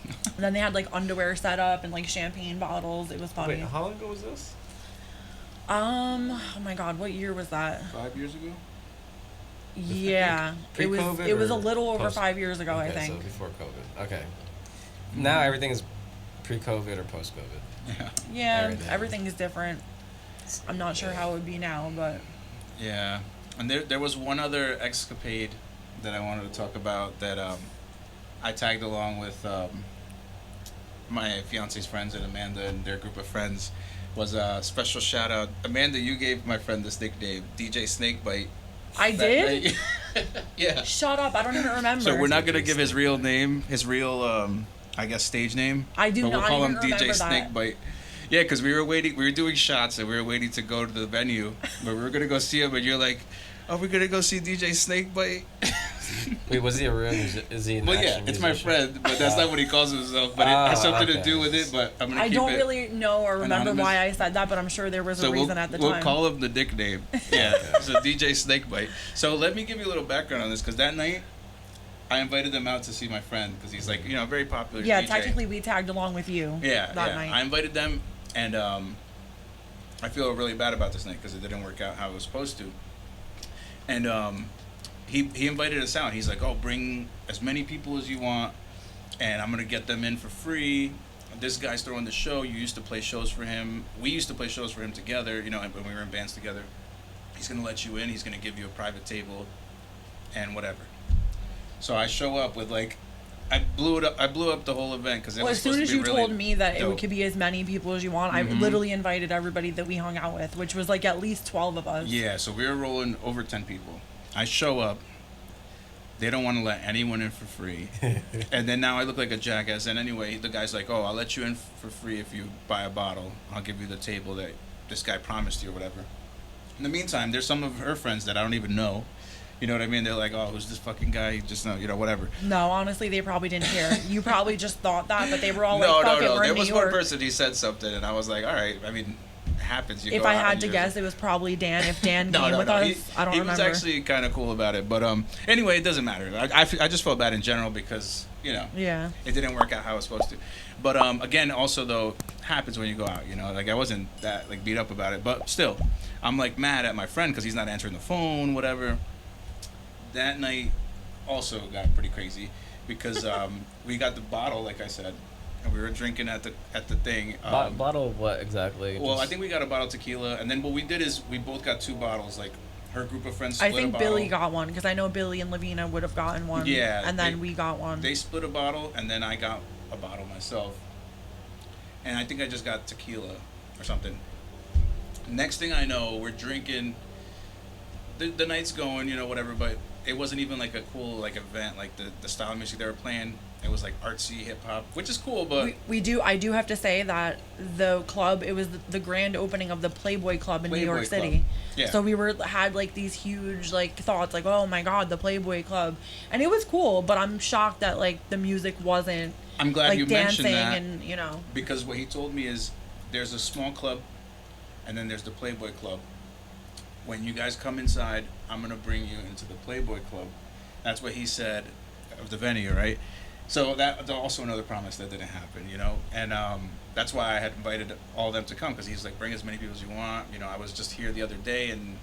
And then they had like underwear set up and like champagne bottles. It was funny. Wait, how long ago was this? Oh my God, what year was that? 5 years ago. Yeah, it was. Pre-COVID It was a or little over post- 5 years ago, I Okay, think. So before COVID. Okay. Now everything is pre-COVID or post-COVID. Yeah. Yeah, Everything. everything is different. I'm not sure how it would be now, but Yeah, and there was one other escapade that I wanted to talk about that I tagged along with my fiance's friends and Amanda and their group of friends. Was a special shout out. Amanda, you gave my friend this nickname, DJ Snakebite. I That did. night. Yeah. Shut up! I don't even remember. So we're not gonna give his real name, his real I guess stage name. I do but we'll not call even him DJ remember that. Snakebite. Yeah, because we were waiting. We were doing shots and we were waiting to go to the venue, but we were gonna go see him. And you're like, "Oh, we're gonna go see DJ Snakebite." Wait, was he a real is he an Well, yeah, action it's my musician? friend, but that's not what he calls himself. But it has something to okay. do with it. But I'm gonna I keep don't it. really know or remember anonymous. why I said that, but I'm sure there was a So reason at the we'll time. call him the nickname. Yeah, so DJ Snakebite. So let me give you a little background on this, because that night I invited them out to see my friend, because he's like, you know, a very popular Yeah, DJ. technically we tagged along with you. Yeah, that yeah. night. I invited them, and I feel really bad about this night because it didn't work out how it was supposed to. And he invited us out. He's like, "Oh, bring as many people as you want, and I'm gonna get them in for free. This guy's throwing the show. You used to play shows for him. We used to play shows for him together. You know, when we were in bands together. He's gonna let you in. He's gonna give you a private table, and whatever." So I show up with like, I blew up the whole event because Well, as soon as you told me that it could be as many people as you want, I Mhm. literally invited everybody that we hung out with, which was like at least 12 of us. Yeah, so we were rolling over 10 people. I show up. They don't want to let anyone in for free. And then now I look like a jackass. And anyway, the guy's like, "Oh, I'll let you in for free if you buy a bottle. I'll give you the table that this guy promised you or whatever." In the meantime, there's some of her friends that I don't even know. You know what I mean? They're like, "Oh, who's this fucking guy? Just know, you know, whatever." No, honestly, they probably didn't care. You probably just thought that, but they were all No, like, fuck it, we're There in was New one York. person, he said something, and I was like, all right. I mean, it happens. You If go I out had and to you're- guess, it was probably Dan. If Dan came with us, I don't he remember. was actually kind of cool about it. But anyway, it doesn't matter. I just felt bad in general because, you know, Yeah. it didn't work out how it was supposed to. But again, also though, happens when you go out. You know, like I wasn't that like beat up about it, but still, I'm like mad at my friend because he's not answering the phone, whatever. That night also got pretty crazy because we got the bottle, like I said, and we were drinking at the thing. Bottle of what exactly? Well, I think we got a bottle of tequila, and then what we did is we both got 2 bottles. Like her group of friends split I think a bottle. Billy got one because I know Billy and Lavina would have gotten one. Yeah, And then we got one. They split a bottle, and then I got a bottle myself. And I think I just got tequila or something. Next thing I know, we're drinking. The night's going, you know, whatever, but it wasn't even like a cool like event, like the style of music they were playing. It was like artsy hip hop, which is cool, but I do have to say that the club, it was the grand opening of the Playboy Club in New Playboy York Club. City. Yeah. So we had like these huge like thoughts like, oh my God, the Playboy Club. And it was cool, but I'm shocked that like the music wasn't I'm glad like you dancing mentioned that. and, you know. Because what he told me is there's a small club and then there's the Playboy Club. When you guys come inside, I'm going to bring you into the Playboy Club. That's what he said of the venue, right? So that's also another promise that didn't happen, you know? And that's why I had invited all of them to come, because he's like, bring as many people as you want. You know, I was just here the other day and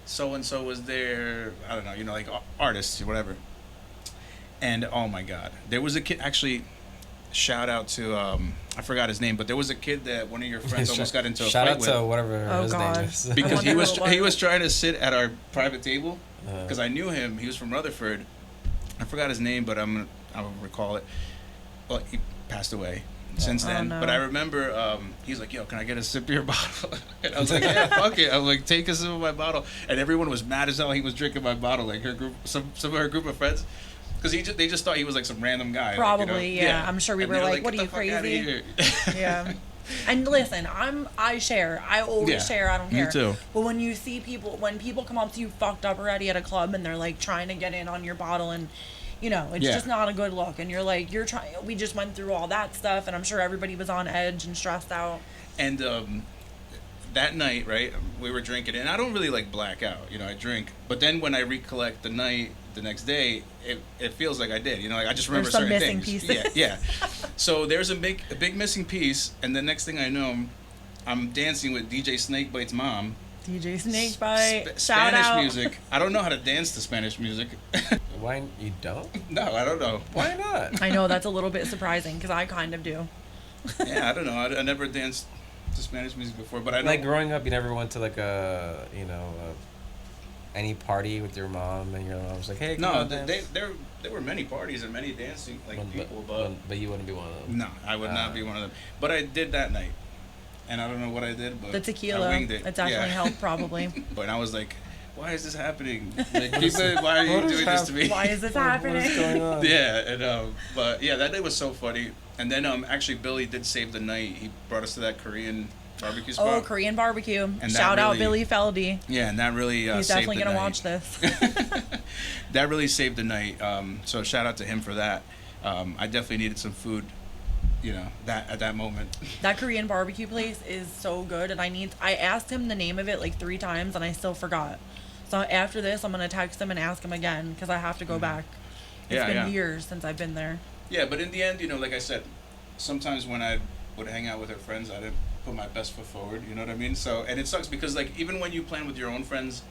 so-and-so was there. I don't know, you know, like artists or whatever. And oh my God, there was a kid actually. Shout out to I forgot his name, but there was a kid that one of your friends almost got into a Shout fight out with. to whatever Oh, his God. name is. Because I wonder he was trying to sit at our private table because Uh, I knew him. He was from Rutherford. I forgot his name, but I'll recall it. Well, he passed away since then. no. But I remember he's like, "Yo, can I get a sip of your bottle?" And I was like, "Yeah, fuck it." I was like, "Take a sip of my bottle," and everyone was mad as hell. He was drinking my bottle, like her group, some of her group of friends. Because they just thought he was like some random guy. Probably, like, yeah. I'm sure we And were they like, "What "Get are you, the fuck outta crazy?" here." Yeah. And listen, I share. I always Yeah, share. I don't me care. too. But when you see when people come up to you fucked up already at a club and they're like trying to get in on your bottle and, you know, it's Yeah. just not a good look. And you're like, we just went through all that stuff, and I'm sure everybody was on edge and stressed out. And that night, right, we were drinking, and I don't really like black out, you know, I drink. But then when I recollect the night, the next day, it feels like I did, you know, like I just remember There's some certain missing things. pieces. Yeah. So there's a big missing piece, and the next thing I know, I'm dancing with DJ Snakebite's mom. DJ Snakebite, shout Spanish out. music. I don't know how to dance to Spanish music. Why you don't? No, I don't know. Why not? I know that's a little bit surprising because I kind of do. Yeah, I don't know. I never danced to Spanish music before, but I know. Like growing up, you never went to like any party with your mom, and your mom was like, "Hey, come No, on, dance." there were many parties and many dancing people, but you wouldn't be one of them. no, I would not be one of them. But I did that night, and I don't know what I did, but The tequila, I winged it. it definitely helped probably. But I was like, "Why is this happening? Like, why are you what is doing this to me?" Why is this What happening? is going on? Yeah, and but yeah, that day was so funny. And then actually Billy did save the night. He brought us to that Korean barbecue spot. Oh, Korean barbecue. that Shout out really- Billy Feldy. Yeah, and that really He's saved definitely the gonna night. watch this. That really saved the night. So shout out to him for that. I definitely needed some food, you know, at that moment. That Korean barbecue place is so good, and I asked him the name of it like 3 times, and I still forgot. So after this, I'm gonna text him and ask him again because I have to go back. It's Yeah, been yeah. years since I've been there. Yeah, but in the end, you know, like I said, sometimes when I would hang out with her friends, I didn't put my best foot forward. You know what I mean? So, and it sucks because like even when you plan with your own friends,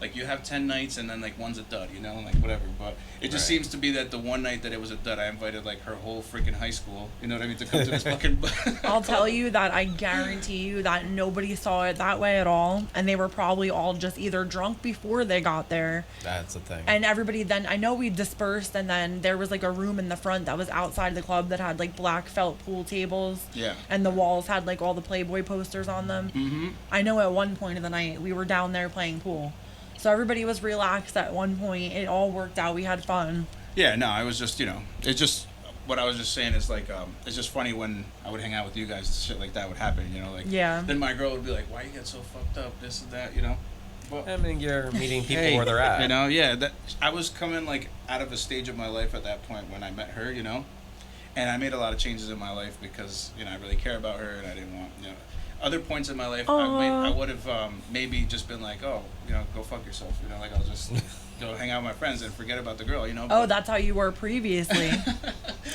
like you have 10 nights and then like one's a dud, you know, like whatever. But it just Right. seems to be that the one night that it was a dud, I invited like her whole freaking high school, you know what I mean, to come to this fucking. I'll tell you that I guarantee you that nobody saw it that way at all, and they were probably all just either drunk before they got there, That's the thing. and everybody then, I know we dispersed, and then there was like a room in the front that was outside the club that had like black felt pool tables. Yeah. And the walls had like all the Playboy posters on them. Mm-hmm. I know at one point of the night we were down there playing pool. So everybody was relaxed at one point. It all worked out. We had fun. Yeah, no, I was just, you know, it's just, what I was just saying is like, it's just funny when I would hang out with you guys, shit like that would happen, you know, like, Yeah. then my girl would be like, why you get so fucked up, this and that, you know? Well, I mean, you're meeting people hey, where they're at. you know, yeah, that I was coming like out of a stage of my life at that point when I met her, you know, and I made a lot of changes in my life because, you know, I really care about her and I didn't want, you know, other points in my life, I would have maybe just been like, oh, you know, go fuck yourself. You know, like I'll just go hang out with my friends and forget about the girl, you know. Oh, But, that's how you were previously.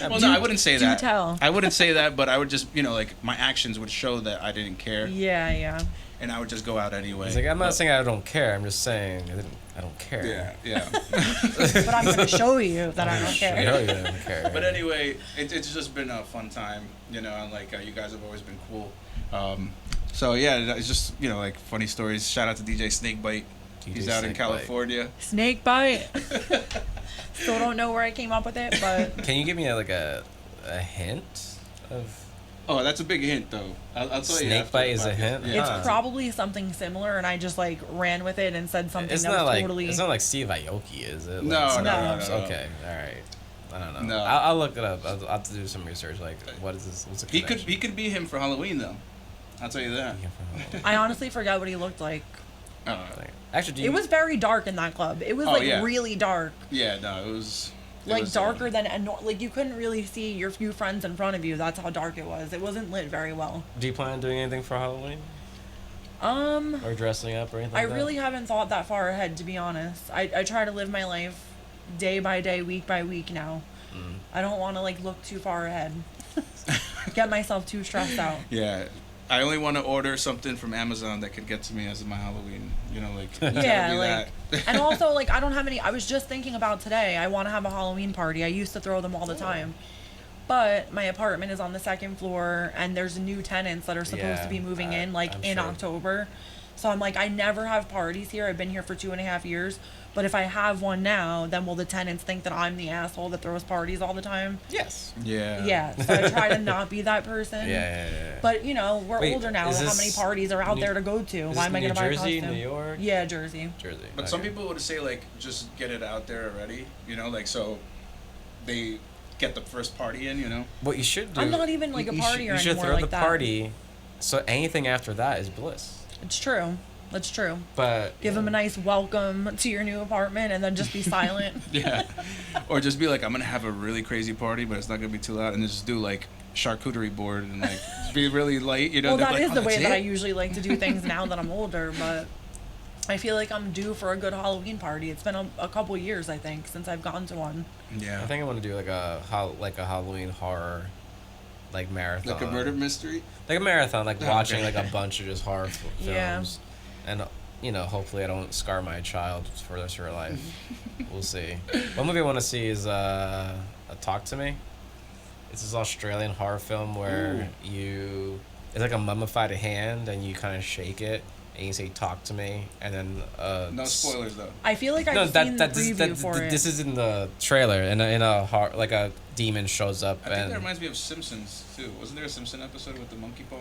well, no, I wouldn't say do that. tell. I wouldn't say that, but I would just, you know, like my actions would show that I didn't care, Yeah, yeah. and I would just go out anyway. It's like, I'm not But- saying I don't care. I'm just saying I don't care. Yeah, yeah. But I'm going to show you that I don't I care. know you don't care. But anyway, it's just been a fun time, you know, and like you guys have always been cool. So yeah, it's just, you know, like funny stories. Shout out to DJ Snakebite. He's out in Snakebite. California. Snake bite. Still don't know where I came up with it, but Can you give me like a hint of Oh, that's a big hint though. I'll tell you. Snake after bite the is a podcast. hint? Yeah. it's Ah. probably something similar, and I just like ran with it and said something it's that not was like totally. it's not like Steve Aoki, is it? Like, No, it's no, not- no, no. Okay, all right. I don't know. No. I'll look it up. I'll have to do some research. Like, what is this? What's the He connection? could be him for Halloween though. I'll tell you that. I honestly forgot what he looked like. Actually, do you, It was very dark in that club. It was Oh, like yeah. really dark. Yeah, no, it was. It Like was, darker than like you couldn't really see your few friends in front of you. That's how dark it was. It wasn't lit very well. do you plan on doing anything for Halloween or dressing up or anything? I like that? really haven't thought that far ahead, to be honest. I try to live my life day by day, week by week now. I don't want to like look too far ahead. Get myself too stressed out. Yeah, I only want to order something from Amazon that could get to me as my Halloween. You know, like Yeah, do like, that. and also like I don't have any. I was just thinking about today. I want to have a Halloween party. I used to throw them all the time, but my apartment is on the second floor, and there's new tenants that are supposed to be moving in like I'm in sure. October. So I'm like, I never have parties here. I've been here for 2.5 years. But if I have one now, then will the tenants think that I'm the asshole that throws parties all the time? Yes. Yeah. Yeah. So I try to not be that person. Yeah. But you know, we're Wait, older now. is How this many parties are out there to go to? Is Why am I New gonna buy a Jersey, costume? New York? Yeah, Jersey. Jersey. But some people would say like just get it out there already. You know, like so they get the first party in. You know. What you should do. I'm not even like a you partier You should anymore throw like the that. party, so anything after that is bliss. It's true. That's true. But Give them a nice welcome to your new apartment, and then just be silent. Yeah. Or just be like, I'm gonna have a really crazy party, but it's not gonna be too loud, and just do like charcuterie board and like just be really light. You know. Well, They're that like, is "Oh, the way that's that I it?" usually like to do things now that I'm older, but I feel like I'm due for a good Halloween party. It's been a couple years, I think, since I've gone to one. Yeah. I think I want to do like a Halloween horror, like marathon. Like a murder mystery. Like a marathon, like Oh, watching okay. like a bunch of just horror Yeah. films, and you know, hopefully I don't scar my child for the rest of her life. We'll see. One movie I want to see is Talk to Me. It's this Australian horror film where it's like a mummified hand and you kind of shake it and you say "Talk to me" and then No spoilers though. I feel like I've No, seen the preview for it. this is in the trailer. In a horror, like a demon shows up I think and that reminds me of Simpsons too. Wasn't there a Simpson episode with the monkey paw?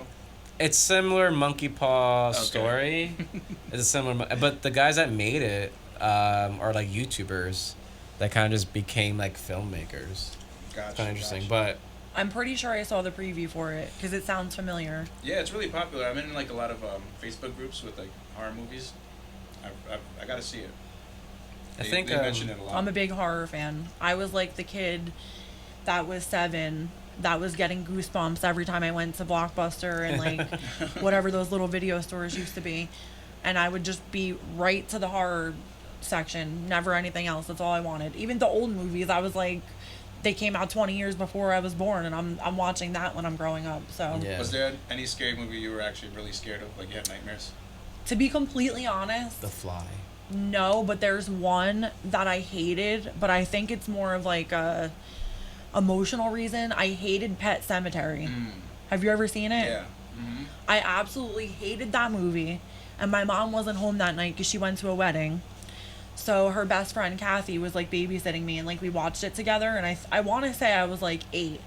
it's similar monkey paw Okay. story. It's a similar, but the guys that made it are like YouTubers that kind of just became like filmmakers. Gotcha. Kind of interesting, gotcha. but I'm pretty sure I saw the preview for it because it sounds familiar. Yeah, it's really popular. I'm in like a lot of Facebook groups with like horror movies. I gotta see it. I think they mention it a lot. I'm a big horror fan. I was like the kid that was 7 that was getting goosebumps every time I went to Blockbuster and like whatever those little video stores used to be. And I would just be right to the horror section, never anything else. That's all I wanted. Even the old movies, I was like, they came out 20 years before I was born, and I'm watching that when I'm growing up. So Yeah. Was there any scary movie you were actually really scared of? Like you had nightmares? to be completely honest, The Fly. no, but there's one that I hated, but I think it's more of like a emotional reason. I hated Pet Sematary. Have you ever seen it? Yeah. Mm-hmm. I absolutely hated that movie, and my mom wasn't home that night because she went to a wedding. So her best friend Kathy was like babysitting me, and like we watched it together. And I want to say I was like 8,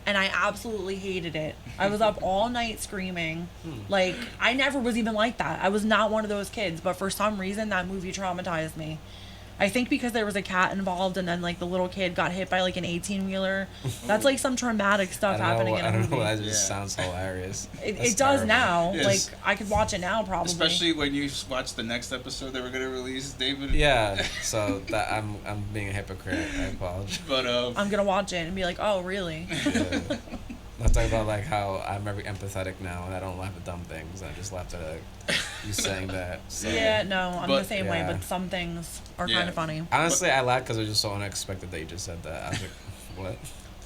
and I absolutely hated it. I was up all night screaming. Like I never was even like that. I was not one of those kids, but for some reason that movie traumatized me. I think because there was a cat involved, and then like the little kid got hit by like an 18-wheeler. That's like some traumatic stuff happening in a I don't movie. know. That just Yeah. sounds hilarious. It That's does terrible. now. Yes. Like I could watch it now probably. Especially when you watch the next episode that we're gonna release, David. Yeah. So that I'm being a hypocrite. I apologize. But I'm gonna watch it and be like, oh really? Yeah. I'm talking about like how I'm very empathetic now and I don't laugh at dumb things. I just laughed at you saying that. So. Yeah, no, I'm the But- same way, Yeah. but some things are Yeah. kind of funny. Honestly, I laughed because it was just so unexpected that you just said that. I was like, what?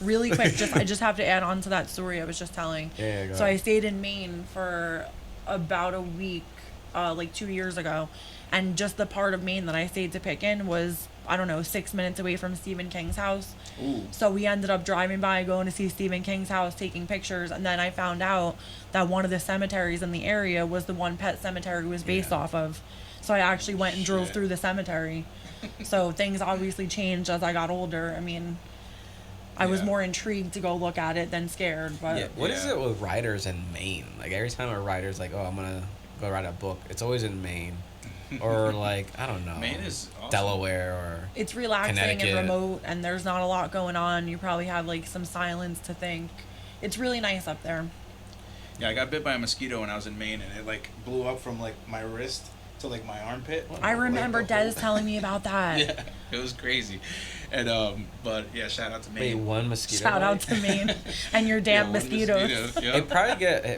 Really quick, I just have to add on to that story I was just telling. Yeah, go So I ahead. stayed in Maine for about a week, like 2 years ago, and just the part of Maine that I stayed to pick in was, I don't know, 6 minutes away from Stephen King's house. ooh, So we ended up driving by, going to see Stephen King's house, taking pictures, and then I found out that one of the cemeteries in the area was the one Pet Cemetery was based off of. So I actually went and drove Shit. through the cemetery. So things obviously changed as I got older. I mean, I was Yeah. more intrigued to go look at it than scared. But Yeah. What is Yeah. it with writers in Maine? Like every time a writer's like, oh, I'm gonna go write a book, it's always in Maine, or like I don't know, Maine is awesome. Delaware or it's relaxing and Connecticut. remote, and there's not a lot going on. You probably have like some silence to think. It's really nice up there. Yeah, I got bit by a mosquito when I was in Maine, and it like blew up from like my wrist to like my armpit. I Like, remember the whole- Des telling me about that. Yeah, it was crazy, and but yeah, shout out to wait, Maine. one mosquito. Shout out bite? to Maine and your damn Yeah, one mosquitoes. mosquito, yeah. It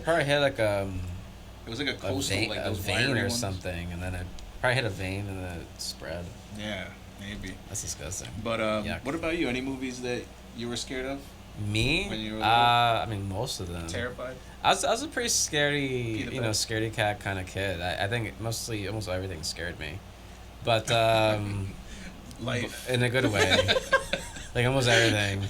probably hit like It was like a a coastal, vein, like a those vein wiry or ones. something, and then it probably hit a vein and then it spread. Yeah, maybe. That's disgusting. But Yuck. what about you? Any movies that you were scared of? Me? When you were little? I mean, most of them. Terrified? I was a pretty scaredy, Peter Pan. scaredy cat kind of kid. I think almost everything scared me. But, Life. in a good way. Like, almost everything.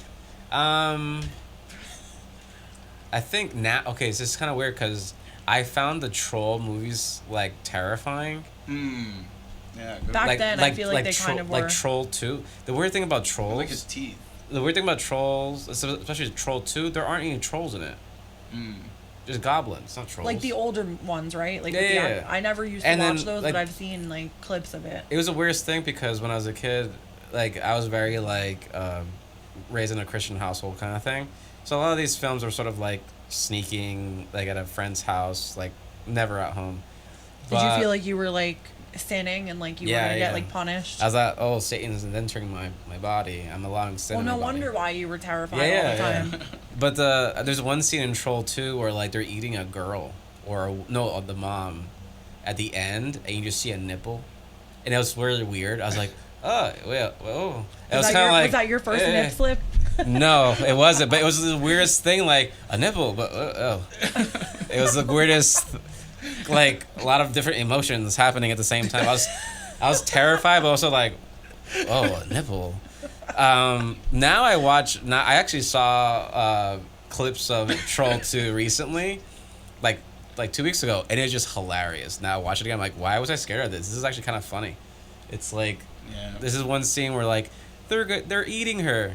I think now, okay, so it's kind of weird because I found the troll movies, like, terrifying. Yeah, good. Back then, I feel like they kind of were. Like Troll 2. The weird thing about trolls... like his teeth. The weird thing about trolls, especially Troll 2, there aren't any trolls in it. Just goblins, not trolls. Like the older ones, right? Like Yeah. I never used to And watch then, those, like- but I've seen like clips of it. It was the weirdest thing because when I was a kid, like, I was very, like, raised in a Christian household kind of thing. So a lot of these films were sort of, like, sneaking, like, at a friend's house, like, never at home. Did you feel like you were like sinning and like you were gonna get like punished? I was like, oh, Satan's entering my body. I'm allowing sin Well, in no my body. wonder why you were terrified all the time. But there's one scene in Troll 2 where, like, they're eating a girl, the mom, at the end, and you just see a nipple. And it was really weird. I was like, oh, well, oh. It was kind of like... Was that your first nip slip? No, it wasn't. But it was the weirdest thing, like, a nipple, but, It was the weirdest, like, a lot of different emotions happening at the same time. I was terrified, but also like, oh, a nipple. Now I actually saw clips of Troll 2 recently, like 2 weeks ago, and it was just hilarious. Now I watch it again, I'm like, why was I scared of this? This is actually kind of funny. It's like, this is one scene where, like, they're eating her,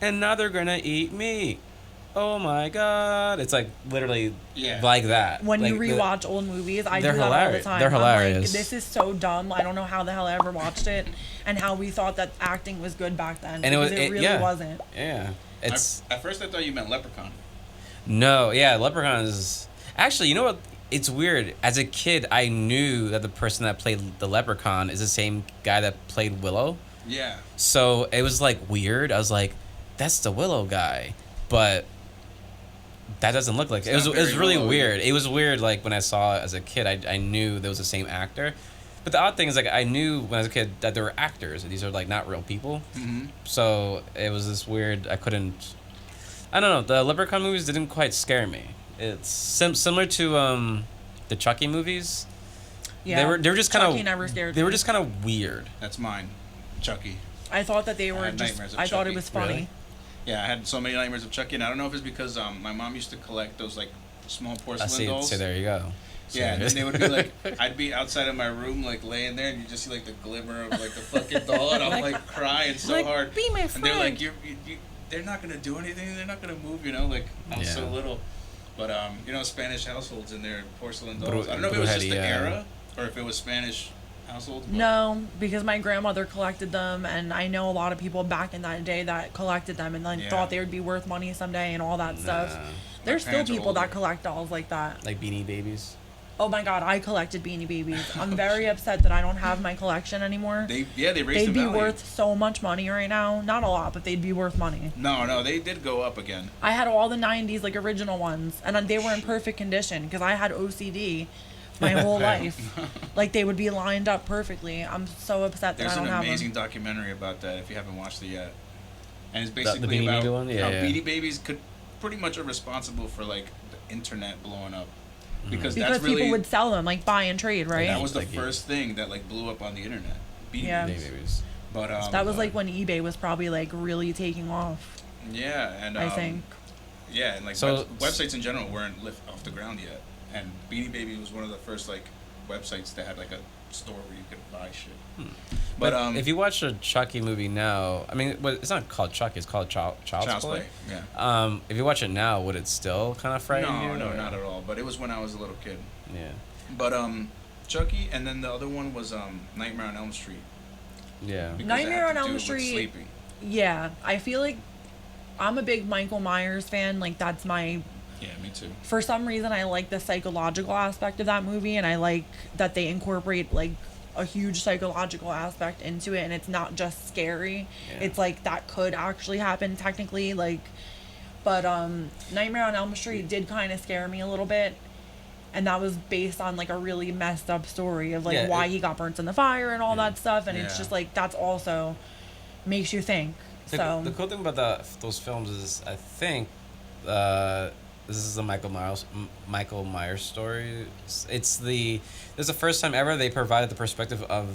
and now they're gonna eat me. Oh my god! It's like literally like that. When like you rewatch old movies, I do they're that all the hilarious. time. They're I'm like, hilarious. this is so dumb. I don't know how the hell I ever watched it, and how we thought that acting was good back then. And it really wasn't. Yeah, it's At first I thought you meant Leprechaun. no, yeah, Leprechaun is actually. You know what? It's weird. As a kid, I knew that the person that played the Leprechaun is the same guy that played Willow. Yeah. So it was like weird. I was like, that's the Willow guy, but that doesn't look like it. It was really weird. It was weird. Like when I saw it as a kid, I knew there was the same actor. But the odd thing is, like, I knew when I was a kid that there were actors. And these are like not real people. Mm-hmm. So it was this weird. I don't know. The Leprechaun movies didn't quite scare me. It's similar to the Chucky movies. Yeah, they were just kind Chucky of never scared They me. were just kind of weird. That's mine. Chucky. I thought that they I were had just. nightmares of I thought it Chucky. was funny. Really? Yeah, I had so many nightmares of Chucky, and I don't know if it's because my mom used to collect those like small porcelain dolls. So there you go. Yeah, and then they would be like, I'd be outside of my room, like laying there, and you just see like the glimmer of like the fucking doll, and I'm like crying so like, hard. be my And they're friend. like, they're not gonna do anything. They're not gonna move. You know, like I was so little. But Spanish households and their porcelain dolls. I don't know if it was just the era or if it was Spanish households. But No, because my grandmother collected them, and I know a lot of people back in that day that collected them and then thought they would be worth money someday and all that stuff. There's still parents are people that older. collect dolls like that. Like Beanie Babies. Oh my god, I collected Beanie Babies. I'm very upset that I don't have my collection anymore. they raised They'd the be value. worth so much money right now. Not a lot, but they'd be worth money. No, they did go up again. I had all the 90s, like, original ones, and they were in perfect condition because I had OCD my whole life. Like, they would be lined up perfectly. I'm so upset that There's I don't an have amazing them. documentary about that if you haven't watched it yet. And it's The basically Beanie about Baby one? Yeah, how yeah. Beanie Babies pretty much are responsible for, like, the internet blowing up. Because Because that's really... people would sell them, like, buy and trade, right? That was the Like, first thing that, like, blew up on the internet. Beanie Yeah. Babies. Beanie Babies. But, That was, like, when eBay was probably, like, really taking off, Yeah, and... I think. Yeah, and, like, So- websites in general weren't lift off the ground yet. And Beanie Baby was one of the first, like, websites that had, like, a store where you could buy shit. But But, if you watch a Chucky movie now, I mean, it's not called Chucky. It's called Child's Play. Yeah. If you watch it now, would it still kind of frighten you? No, or- not at all. But it was when I was a little kid. Yeah. But Chucky, and then the other one was Nightmare on Elm Street. Yeah. because it Nightmare had on to do Elm with Street- sleeping. Yeah, I feel like I'm a big Michael Myers fan. Like, that's my... Yeah, me too. For some reason, I like the psychological aspect of that movie, and I like that they incorporate, like, a huge psychological aspect into it, and it's not just scary. Yeah. It's like that could actually happen technically, like, but Nightmare on Elm Street did kind of scare me a little bit, and that was based on, like, a really messed up story of, like, Yeah, why he got burnt in the fire and all that stuff, and it's Yeah. just like that's also makes you think, The cool thing about those films is, I think, this is the Michael Myers story. It's the first time ever they provided the perspective of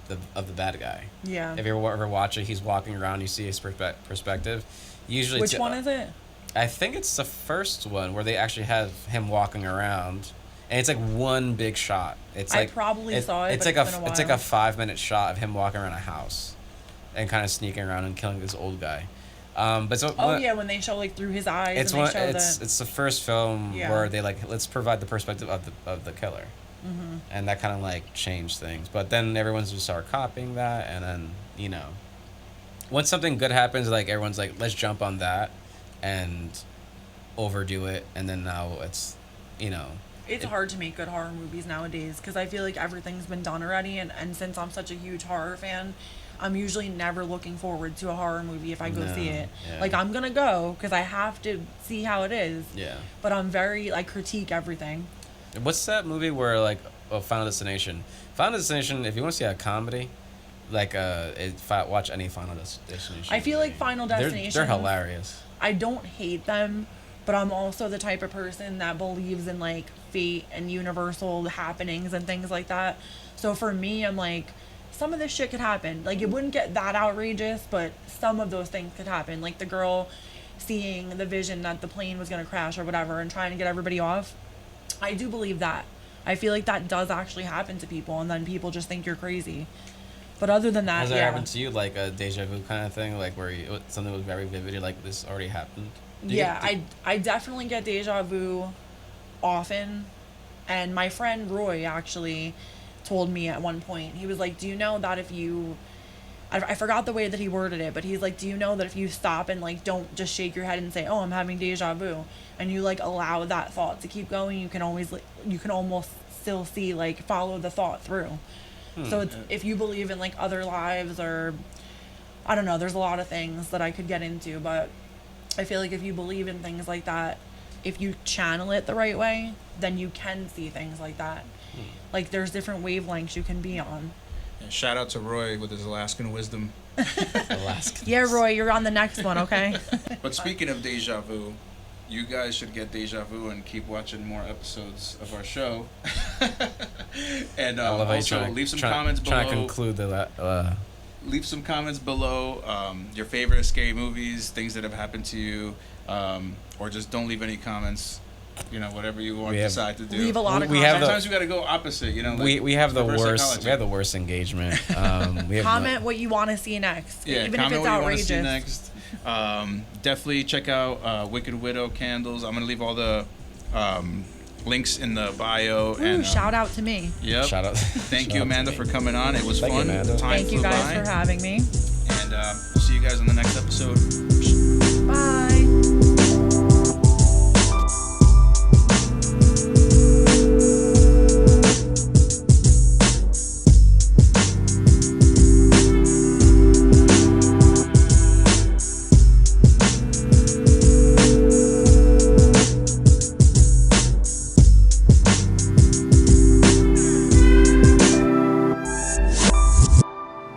the bad guy. Yeah. If you ever watch it, he's walking around, you see his perspective. Usually, which one is it? I think it's the first one where they actually have him walking around, and it's like one big shot. I probably saw it. It's like it's like a 5-minute shot of him walking around a house, and kind of sneaking around and killing this old guy. When they show like through his eyes. It's the first film where they like, let's provide the perspective of the killer, and that kind of like changed things. But then everyone's just started copying that, and then once something good happens, like everyone's like, let's jump on that, and overdo it, and then now it's It's hard to make good horror movies nowadays because I feel like everything's been done already, and since I'm such a huge horror fan, I'm usually never looking forward to a horror movie if I go see it. Yeah. Like, I'm gonna go because I have to see how it is. Yeah. But I'm very, like, critique everything. What's that movie where, like, Final Destination? Final Destination, if you want to see a comedy, like, watch any Final Destination I feel movie. like Final Destination... They're hilarious. I don't hate them, but I'm also the type of person that believes in, like, fate and universal happenings and things like that. So for me, I'm like... some of this shit could happen. Like, it wouldn't get that outrageous, but some of those things could happen. Like the girl seeing the vision that the plane was going to crash or whatever and trying to get everybody off. I do believe that. I feel like that does actually happen to people, and then people just think you're crazy. But other than that, Has that happened to you, like a deja vu kind of thing? Like where something was very vivid, like this already happened? I definitely get deja vu often. And my friend Roy actually... told me at one point, he was like, do you know that if you, I forgot the way that he worded it, but he's like, do you know that if you stop and like don't just shake your head and say, oh, I'm having deja vu, and you like allow that thought to keep going, you can almost still see, like, follow the thought through. So it's, if you believe in like other lives, or I don't know, there's a lot of things that I could get into, but I feel like if you believe in things like that, if you channel it the right way, then you can see things like that. Like, there's different wavelengths you can be on. And shout out to Roy with his Alaskan wisdom. Yeah, Roy, you're on the next one, okay? But speaking of deja vu, you guys should get deja vu and keep watching more episodes of our show. And also leave some comments below. Trying to conclude Leave some comments below your favorite scary movies, things that have happened to you, or just don't leave any comments. Whatever you want to decide to do. Leave a lot of comments. Sometimes we got to go opposite. Like, we have the worst. We have the worst engagement. Comment what you want to see next. Yeah, even if comment it's what outrageous. you want to see next. Definitely check out Wicked Widow candles. I'm gonna leave all the links in the bio. Ooh, and shout out to me. Yep. Shout out. Thank you, Amanda, for coming on. It was fun. You, Amanda. Thank you guys for having me. And we'll see you guys on the next episode. Bye.